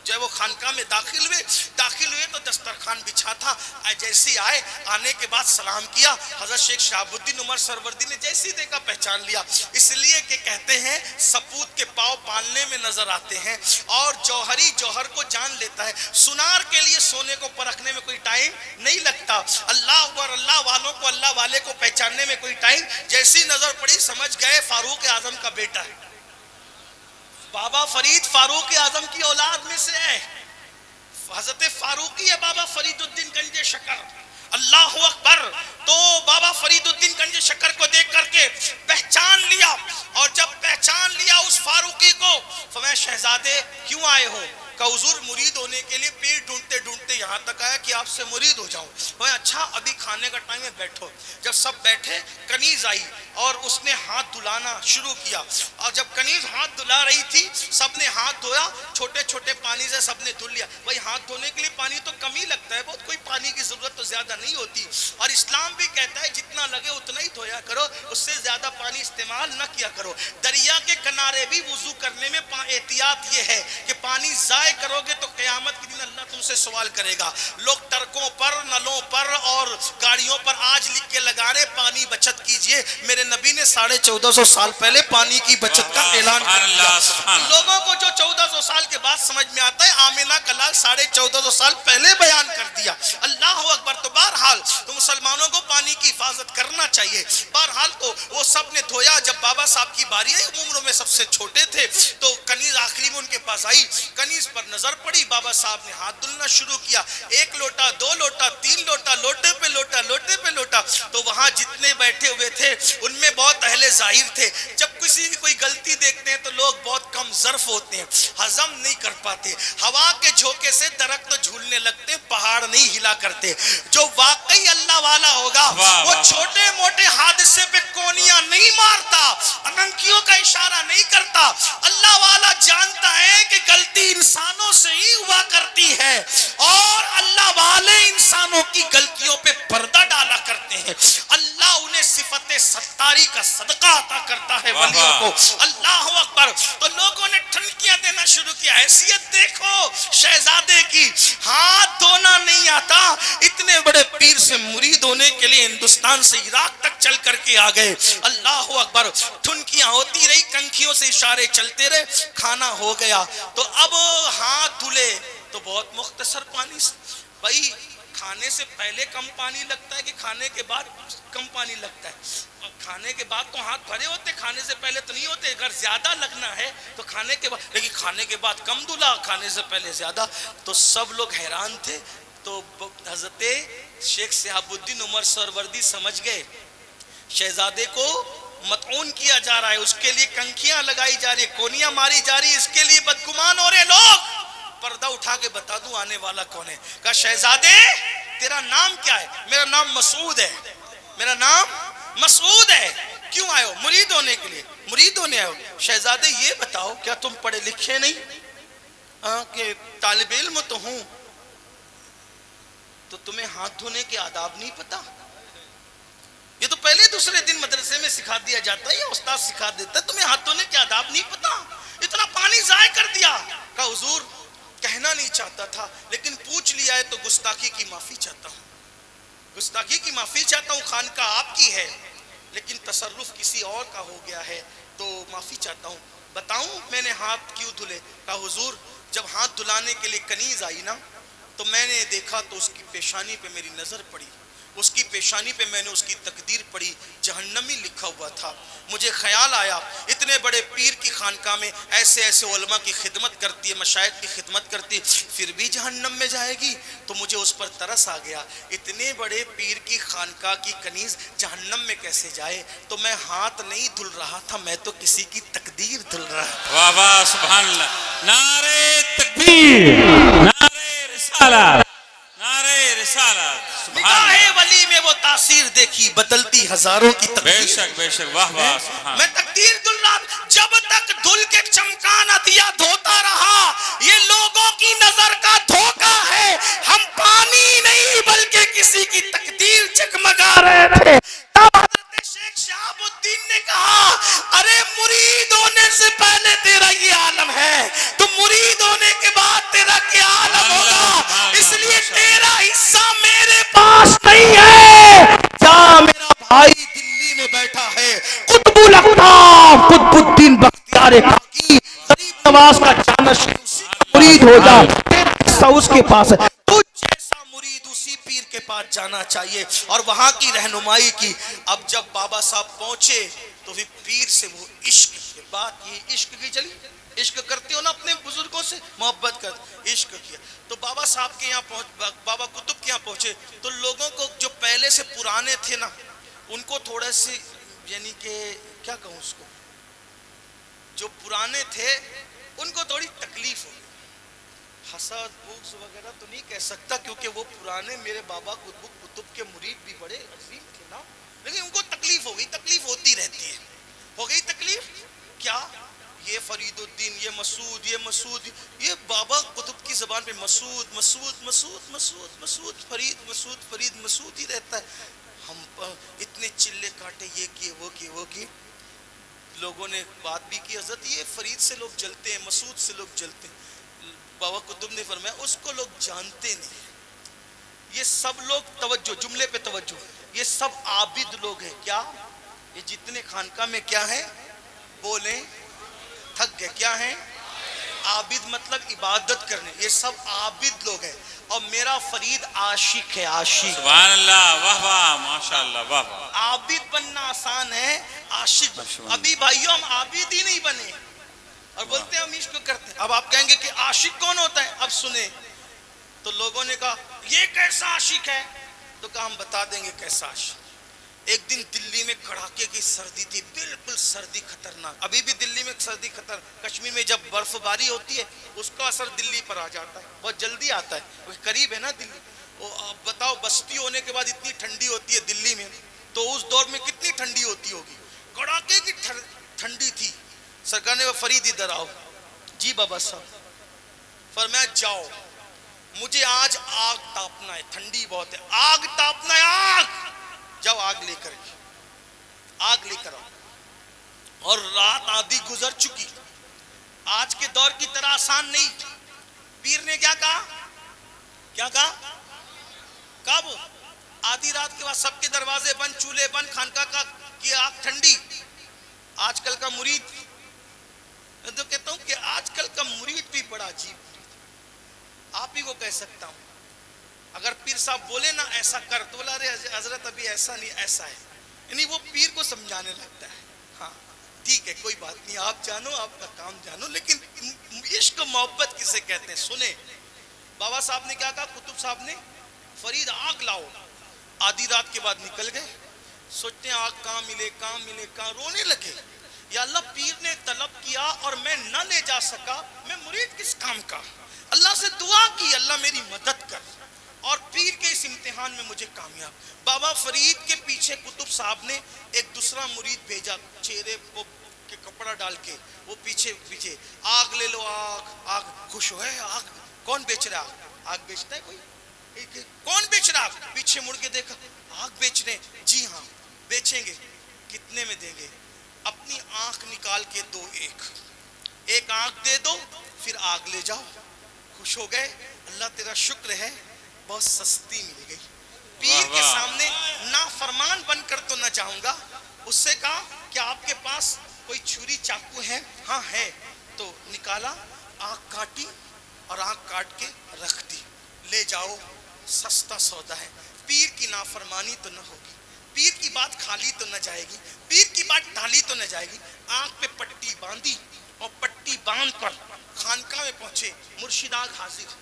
جو وہ خانقاہ میں داخل ہوئے تو دسترخوان بچھا تھا. جیسی آئے، آنے کے بعد سلام کیا. حضرت شیخ شہاب الدین عمر سہروردی نے جیسی دیکھا پہچان لیا. اس لیے کہ کہتے ہیں سپوت کے پاؤں پالنے میں نظر آتے ہیں اور جوہری جوہر کو جان لیتا ہے. سنار کے لیے سونے کو پرکھنے میں کوئی ٹائم نہیں لگتا. اللہ اور اللہ والوں کو اللہ والے کو پہچاننے میں کوئی ٹائم. جیسی نظر پڑی سمجھ گئے فاروق اعظم کا بیٹا ہے. بابا فرید فاروق اعظم کی اولاد میں سے ہے. حضرت فاروقی ہے بابا فرید الدین گنج شکر. اللہ اکبر. تو بابا فرید الدین گنج شکر کو دیکھ کر کے پہچان لیا، اور جب پہچان لیا اس فاروقی کو، فرمایا شہزادے کیوں آئے ہو؟ کہ حضور مرید ہونے کے لیے پیٹ ڈھونڈتے ڈھونڈتے یہاں تک آیا کہ آپ سے مرید ہو جاؤں. اچھا ابھی کھانے کا ٹائم ہے, بیٹھو. جب سب بیٹھے کنیز آئی اور اس نے ہاتھ دھلانا شروع کیا, اور جب کنیز ہاتھ دھلا رہی تھی سب نے ہاتھ دھویا, چھوٹے چھوٹے پانی سے سب نے دھل لیا. بھائی ہاتھ دھونے کے لیے پانی تو کم ہی لگتا ہے, بہت کوئی پانی کی ضرورت تو زیادہ نہیں ہوتی, اور اسلام بھی کہتا ہے جتنا لگے اتنا ہی دھویا کرو, اس سے زیادہ پانی استعمال نہ کیا کرو. دریا کے کنارے بھی وضو کرنے میں احتیاط یہ ہے کہ پانی ضائع کرو گے تو قیامت کے دن اللہ تم سے سوال کرے گا. لوگ ٹرکوں پر, نلوں پر اور گاڑیوں پر آج لکھ کے لگا رہے پانی بچت کیجئے. میرے نبی نے 1450 سال پہلے پانی کی بچت کا اعلان کر دیا. لوگوں کو جو 1400 سال کے بعد سمجھ میں آتا ہے, آمینہ کا لال 1450 سال پہلے بیان کر دیا. اللہ اکبر. تو بہرحال تو مسلمانوں کو پانی کی حفاظت کرنا چاہیے. بہرحال تو وہ سب نے دھویا. جب بابا صاحب کی باری آئی, عمروں میں سب سے چھوٹے تھے, تو کنیز آخری میں ان کے پاس آئی. کنیز پر نظر پڑی, بابا صاحب نے ہاتھ دھلنا شروع کیا. 1 لوٹا, 2 لوٹا, 3 لوٹا, لوٹے پہ لوٹا, لوٹے پہ لوٹا. تو وہاں جتنے بیٹھے ہوئے تھے ان میں بہت اہل ظاہر تھے. جب کسی کی کوئی غلطی دیکھتے ہیں تو لوگ بہت کم ظرف ہوتے ہیں, ہضم نہیں کر پاتے. ہوا کے جھونکے سے درخت جھولنے لگتے, پہاڑ نہیں ہلا کرتے. جو واقعی اللہ والا ہوگا وہ چھوٹے موٹے حادثے پہ کونیاں نہیں مارتا, اننکیوں کا اشارہ نہیں کرتا. اللہ والا جانتا ہے کہ غلطی انسانوں سے ہی ہوا کرتی ہے, اور اللہ والے انسانوں کی غلطیوں پہ پردہ ڈالا کرتے ہیں. اللہ انہیں صفت ستاری کا صدقہ عطا کرتا ہے ولیوں کو. اللہ اکبر. تو لوگوں نے ٹھنکیاں دینا شروع کیا. حیثیت دیکھو شہزادے کی, ہاتھ دھونا نہیں آتا, اتنے بڑے پیر سے مرید ہونے کے لیے ہندوستان سے عراق تک چل کر کے آ گئے. اللہ اکبر. ٹھنکیاں ہوتی رہی, کنکھیوں سے اشارے چلتے رہے, کھانا ہو گیا. تو اب ہاتھ دھلے تو بہت مختصر پانی. بھائی کھانے سے پہلے کم پانی لگتا ہے کہ کھانے کے بعد کم پانی لگتا ہے؟ کھانے کے بعد تو ہاتھ بھرے ہوتے, کھانے سے پہلے تو نہیں ہوتے. اگر زیادہ لگنا ہے تو کھانے کے بعد, لیکن کھانے کے بعد کم دھلا, کھانے سے پہلے زیادہ. تو سب لوگ حیران تھے. تو حضرت شیخ صحاب الدین عمر سروردی سمجھ گئے شہزادے کو مطعون کیا جا رہا ہے, اس کے لیے کنکھیاں لگائی جا رہی, کونیاں ماری جا رہی, اس کے لیے بدگمان ہو رہے لوگ. پردہ اٹھا کے بتا دوں آنے والا کون ہے. کہا شہزادے تیرا نام کیا ہے؟ میرا نام مسعود ہے. میرا نام مسعود ہے. کیوں آئے ہو؟ مرید ہونے کے لیے. مرید ہونے آئے ہو. شہزادے یہ بتاؤ کیا تم پڑھے لکھے نہیں؟ کہ طالب علم تو ہوں. تو تمہیں ہاتھ دھونے کے آداب نہیں پتا؟ یہ تو پہلے دوسرے دن مدرسے میں سکھا دیا جاتا ہے, یا استاد سکھا دیتا ہے. تمہیں ہاتھ دھونے کے آداب نہیں پتا؟ اتنا پانی ضائع کر دیا. کہا حضور کہنا نہیں چاہتا تھا, لیکن پوچھ لیا ہے تو گستاخی کی معافی چاہتا ہوں. گستاخی کی معافی چاہتا ہوں. خانقاہ آپ کی ہے لیکن تصرف کسی اور کا ہو گیا ہے, تو معافی چاہتا ہوں. بتاؤں میں نے ہاتھ کیوں دھلے؟ کہا حضور جب ہاتھ دھلانے کے لیے کنیز آئی نا, تو میں نے دیکھا تو اس کی پیشانی پہ میری نظر پڑی. اس کی پیشانی پہ میں نے اس کی تقدیر پڑھی, جہنمی لکھا ہوا تھا. مجھے خیال آیا اتنے بڑے پیر کی خانقاہ میں ایسے ایسے علماء کی خدمت کرتی ہے, مشائخ کی خدمت کرتی, پھر بھی جہنم میں جائے گی. تو مجھے اس پر ترس آ گیا, اتنے بڑے پیر کی خانقاہ کی کنیز جہنم میں کیسے جائے. تو میں ہاتھ نہیں دھل رہا تھا, میں تو کسی کی تقدیر دھل رہا تھا. واہ واہ سبحان اللہ. نعرہ تکبیر, نعرہ رسالت, نعرہ رسالت. نگاہ ولی میں وہ تاثیر دیکھی بدلتی ہزاروں کی بے تقدیر. شک بے شک. واہ واہ سبحان. میں تقدیر دھل رہا, جب تک دھل کے چمکانا دیا دھوتا رہا. یہ لوگوں کی نظر کا دھوکہ ہے, ہم پانی نہیں بلکہ کسی کی تقدیر چکمگا رہے تھے. تب حضرت شیخ شہاب الدین نے کہا ارے مرید ہونے سے پہلے تیرا یہ عالم ہے, تو مرید ہونے کے بعد تیرا کیا عالم ہوگا. اس لیے تیرا حصہ میرے پاس نہیں ہے. جا میرا بھائی دلی میں بیٹھا ہے, قطب الاقطاب قطب الدین بختیار کاکی غریب نواز کا جانشین, اسی کا مرید ہو جا, تیرا حصہ اس کے پاس ہے. تجھ جیسا مرید اسی پیر کے پاس جانا چاہیے اور وہاں کی رہنمائی کی. اب جب بابا صاحب پہنچے تو پھر پیر سے وہ عشق کی بات, یہ عشق کی چلی, عشق کرتے ہو نا اپنے بزرگوں سے, محبت کر, عشق کیا. تو بابا صاحب کے یہاں بابا قطب کے یہاں پہنچے تو لوگوں کو جو پہلے سے پرانے تھے نا, ان کو تھوڑے سے یعنی کہ کیا کہوں اس کو, جو پرانے تھے ان کو تھوڑی تکلیف ہو گئی. حسد بغض وغیرہ تو نہیں کہہ سکتا کیونکہ وہ پرانے میرے بابا قطب کے مرید بھی بڑے عظیم تھے نا، لیکن ان کو تکلیف ہو گئی، تکلیف ہوتی رہتی ہے، ہو گئی تکلیف کیا؟ یہ فرید الدین، یہ مسعود، یہ بابا قطب کی زبان پہ مسعود مسعود مسعود مسعود مسعود فرید مسعود ہی رہتا ہے۔ ہم اتنے چلے کاٹے، یہ کیے وہ کیے، لوگوں نے بات بھی کی حضرت یہ فرید سے لوگ جلتے ہیں، مسعود سے لوگ جلتے ہیں۔ بابا قطب نے فرمایا اس کو لوگ جانتے نہیں، یہ سب لوگ توجہ، جملے پہ توجہ، یہ سب عابد لوگ ہیں۔ کیا؟ یہ جتنے خانقاہ میں کیا ہیں بولیں، تھک گئے، کیا ہیں؟ عابد مطلب عبادت کرنے، یہ سب عابد لوگ ہیں، اور میرا فرید عاشق ہے، عاشق۔ سبحان اللہ، واہ واہ، ماشاءاللہ، واہ واہ۔ عابد بننا آسان ہے، عاشق ابھی بھائیوں ہم عابد ہی نہیں بنے اور بولتے ہیں ہم عشق کرتے ہیں۔ اب آپ کہیں گے کہ عاشق کون ہوتا ہے؟ اب سنیں، تو لوگوں نے کہا یہ کیسا عاشق ہے؟ تو کہا ہم بتا دیں گے کیسا عاشق۔ ایک دن دلی میں کڑاکے کی سردی تھی، بالکل سردی خطرناک، ابھی بھی دلی میں سردی کشمیر میں جب برف باری ہوتی ہے اس کا اثر دلی پر آ جاتا ہے، بہت جلدی آتا ہے، وہ قریب ہے نا دلی۔ آپ بتاؤ بستی ہونے کے بعد اتنی ٹھنڈی ہوتی ہے دلی میں، تو اس دور میں کتنی ٹھنڈی ہوتی ہوگی، کڑاکے کی ٹھنڈی تھی۔ سرکار نے وہ فرید ادھر آؤ، جی بابا صاحب، فرمایا جاؤ مجھے آج آگ تاپنا ہے، ٹھنڈی بہت ہے، آگ تاپنا ہے، آگ جاؤ آگ لے کر آؤ۔ اور رات آدھی گزر چکی، آج کے دور کی طرح آسان نہیں۔ پیر نے کیا کہا کب؟ آدھی رات کے بعد سب کے دروازے بند، چولہے بند، خانقاہ کی آگ ٹھنڈی۔ آج کل کا مرید، میں تو کہتا ہوں کہ آج کل کا مرید بھی بڑا عجیب، آپ ہی کو کہہ سکتا ہوں، اگر پیر صاحب بولے نا ایسا کر تو بولا ارے حضرت ابھی ایسا نہیں، ایسا ہے، یعنی وہ پیر کو سمجھانے لگتا ہے۔ ہاں ٹھیک ہے کوئی بات نہیں، آپ جانو، آپ کا کام جانو، لیکن عشق محبت کسے کہتے ہیں سنیں۔ بابا صاحب نے کیا کہا، قطب صاحب نے، فرید آگ لاؤ۔ آدھی رات کے بعد نکل گئے، سوچتے ہیں آگ کہاں ملے، رونے لگے، یا اللہ پیر نے طلب کیا اور میں نہ لے جا سکا، میں مرید کس کام کا؟ اللہ سے دعا کی اللہ میری مدد کر، اور پیر کے اس امتحان میں مجھے کامیاب۔ بابا فرید کے پیچھے قطب صاحب نے ایک دوسرا مرید بھیجا، چہرے کو کپڑا ڈال کے، وہ پیچھے آگ لے لو، آگ خوش ہوئے، آگ کون بیچ رہا؟ آگ بیچتا ہے کوئی؟ کون بیچ رہا؟ پیچھے مڑ کے دیکھا، آگ بیچ رہے، جی ہاں بیچیں گے، کتنے میں دیں گے؟ اپنی آنکھ نکال کے دو، ایک آنکھ دے دو، پھر آگ لے جاؤ۔ خوش ہو گئے، اللہ تیرا شکر ہے بہت سستی مل گئی۔ پیر کے سامنے نافرمان بن کر تو نہ جاؤں گا، اس سے کہا کہ آپ کے پاس کوئی چھری چاقو ہے؟ ہاں ہے، تو نکالا، آنکھ کاٹی اور آنکھ کاٹ کے رکھ دی، لے جاؤ، سستا سودا ہے۔ پیر کی نافرمانی تو نہ ہوگی، پیر کی بات کھالی تو نہ جائے گی، پیر کی بات ٹالی تو نہ جائے گی۔ آنکھ پہ پٹی باندھی اور پٹی باندھ کر خانقاہ میں پہنچے، مرشد آگ حاضر،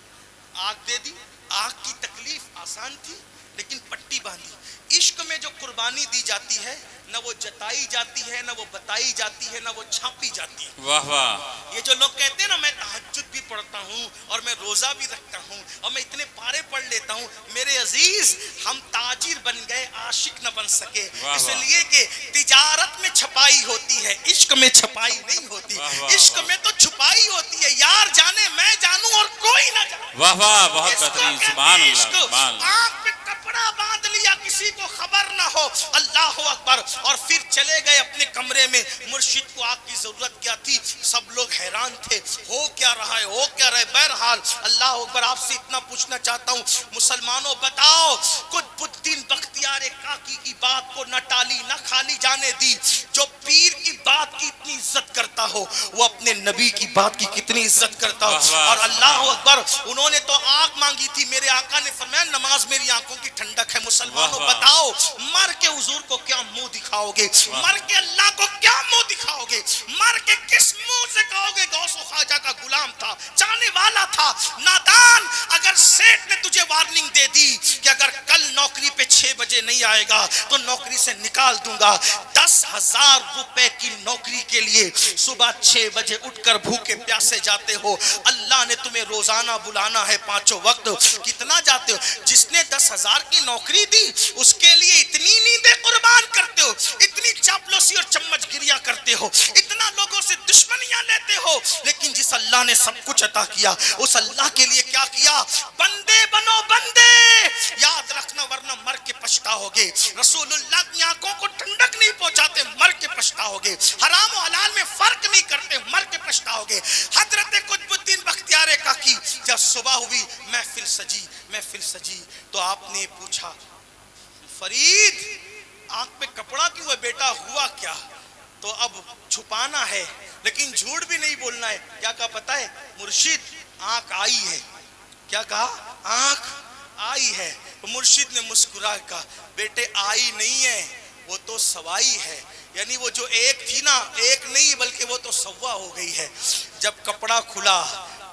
آگ دے دی۔ آگ کی تکلیف آسان تھی لیکن پٹی باندھی۔ عشق میں جو قربانی دی جاتی ہے نہ وہ جتائی جاتی ہے، نہ وہ بتائی جاتی ہے، نہ وہ چھاپی جاتی ہے۔ واہ واہ۔ یہ جو لوگ کہتے ہیں نا میں تہجد بھی پڑھتا ہوں اور میں روزہ بھی رکھتا ہوں اور میں اتنے پارے پڑھ لیتا ہوں، میرے عزیز ہم تاجر بن گئے، عاشق نہ بن سکے، اس لیے کہ تجارت میں چھپائی ہوتی ہے، عشق میں چھپائی نہیں ہوتی۔ عشق میں تو چھپائی ہوتی ہے، یار جانے میں جانوں اور کوئی نہ جانے۔ واہ واہ، بہت بہترین، سبحان اللہ، سبحان اللہ۔ آنکھ پہ کپڑا باندھ لیا، کسی کو خبر نہ ہو، اللہ اکبر، اور پھر چلے گئے اپنے کمرے میں۔ مرشد کو آگ کی ضرورت کیا تھی؟ سب لوگ حیران تھے، ہو کیا رہا ہے، بہرحال اللہ اکبر۔ آپ سے اتنا پوچھنا چاہتا ہوں مسلمانوں، بتاؤ قطب الدین بختیار کاکی کی بات کو نہ ٹالی نہ خالی جانے دی۔ جو پیر کی بات کی اتنی عزت کرتا ہو وہ اپنے نبی کی بات کی کتنی عزت کرتا ہو۔ اور اللہ اکبر، انہوں نے تو آگ مانگی تھی، میرے آقا نے فرمایا نماز میری آنکھوں کی ٹھنڈک ہے۔ مسلمانوں بتاؤ، مر مر کے حضور کو کیا منہ دکھاؤ گے؟ مر کے اللہ کو کیا منہ دکھاؤ گے؟ مر کے کس منہ سے کہو گے غوث و خواجہ کا غلام تھا، چاہنے والا تھا؟ نادان، اگر سیٹ نے تجھے وارننگ دے دی کہ اگر کل نوکری پہ 6 بجے نہیں آئے گا تو نوکری سے نکال دوں گا، 10,000 روپے کی نوکری کے لیے صبح 6 بجے اٹھ کر بھوکے پیاسے جاتے ہو، اللہ نے تمہیں روزانہ بلانا ہے 5 وقت، کتنا جاتے ہو؟ جس نے 10,000 کی نوکری دی اس کے لیے اتنی نیندیں قربان کرتے ہو، اتنی چاپلوسی اور چمچ گریاں کرتے ہو، اتنا لوگوں سے دشمنیاں لیتے ہو، لیکن جس اللہ نے سب کچھ عطا کیا اس اللہ کے لیے کیا کیا؟ بندے بنو بندے، یاد رکھنا ورنہ مر کے پچھتاؤ گے۔ رسول اللہ کی آنکھوں کو ٹھنڈک نہیں پہنچاتے، مر کے پچھتاؤ گے۔ حرام و حلال میں فرق نہیں کرتے، مر کے پچھتاؤ گے۔ حضرت قطب الدین بختیار کاکی جب صبح ہوئی محفل سجی تو آپ نے پوچھا فرید آنکھ پہ کپڑا کیوں ہے بیٹا، ہوا کیا؟ تو اب چھپانا ہے لیکن جھوٹ بھی نہیں بولنا ہے۔ کیا کہا پتہ ہے؟ مرشد آنکھ آئی ہے۔ کیا کہا؟ آنکھ آئی ہے۔ مرشد نے مسکرا کہا بیٹے آئی نہیں ہے، وہ تو سوائی ہے، یعنی وہ جو ایک تھی نا، ایک نہیں بلکہ وہ تو سوا ہو گئی ہے۔ جب کپڑا کھلا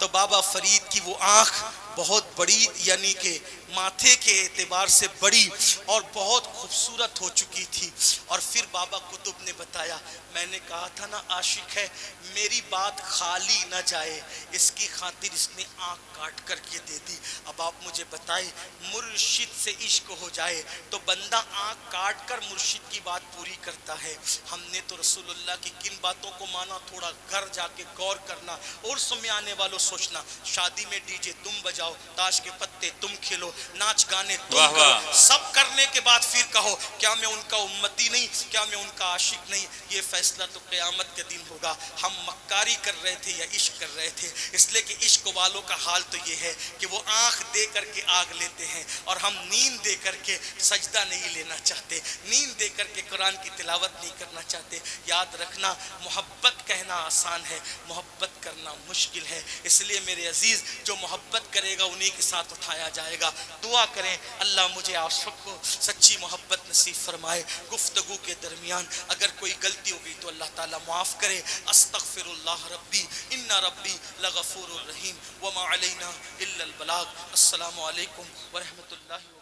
تو بابا فرید کی وہ آنکھ بہت بڑی، یعنی کہ ماتھے کے اعتبار سے بڑی اور بہت خوبصورت ہو چکی تھی۔ اور پھر بابا قطب نے بتایا میں نے کہا تھا نا عاشق ہے، میری بات خالی نہ جائے، اس کی خاطر اس نے آنکھ کاٹ کر کے دے دی۔ اب آپ مجھے بتائیں مرشد سے عشق ہو جائے تو بندہ آنکھ کاٹ کر مرشد کی بات پوری کرتا ہے۔ ہم نے تو رسول اللہ کی کن باتوں کو مانا، تھوڑا گھر جا کے غور کرنا۔ اور سمے آنے والوں سوچنا، شادی میں ڈی جے تم بجاؤ، تاش کے پتے تم کھیلو، ناچ گانے تم کرو، سب کرنے کے بعد پھر کہو کیا میں ان کا امتی نہیں، کیا میں ان کا عاشق نہیں؟ یہ فیصلہ تو قیامت کے دن ہوگا۔ ہم مکاری کر رہے تھے یا عشق کر رہے تھے؟ اس لیے کہ عشق والوں کا حال تو یہ ہے کہ وہ آنکھ دے کر کے آگ لیتے ہیں، اور ہم نیند دے کر کے سجدہ نہیں لینا چاہتے، نیند دے کر کے قرآن کی تلاوت نہیں کرنا چاہتے۔ یاد رکھنا محبت کہنا آسان ہے، محبت کرنا مشکل ہے۔ اس لیے میرے عزیز جو محبت کرے گا انہی کے ساتھ اٹھایا جائے گا۔ دعا کریں اللہ مجھے آپ سب کو سچی محبت نصیب فرمائے۔ گفتگو کے درمیان اگر کوئی غلطی ہو گئی تو اللہ تعالیٰ معاف کرے۔ استغفر اللہ ربی ان ربی لغفور الرحیم وما علینا الا البلاغ۔ السلام علیکم ورحمۃ اللہ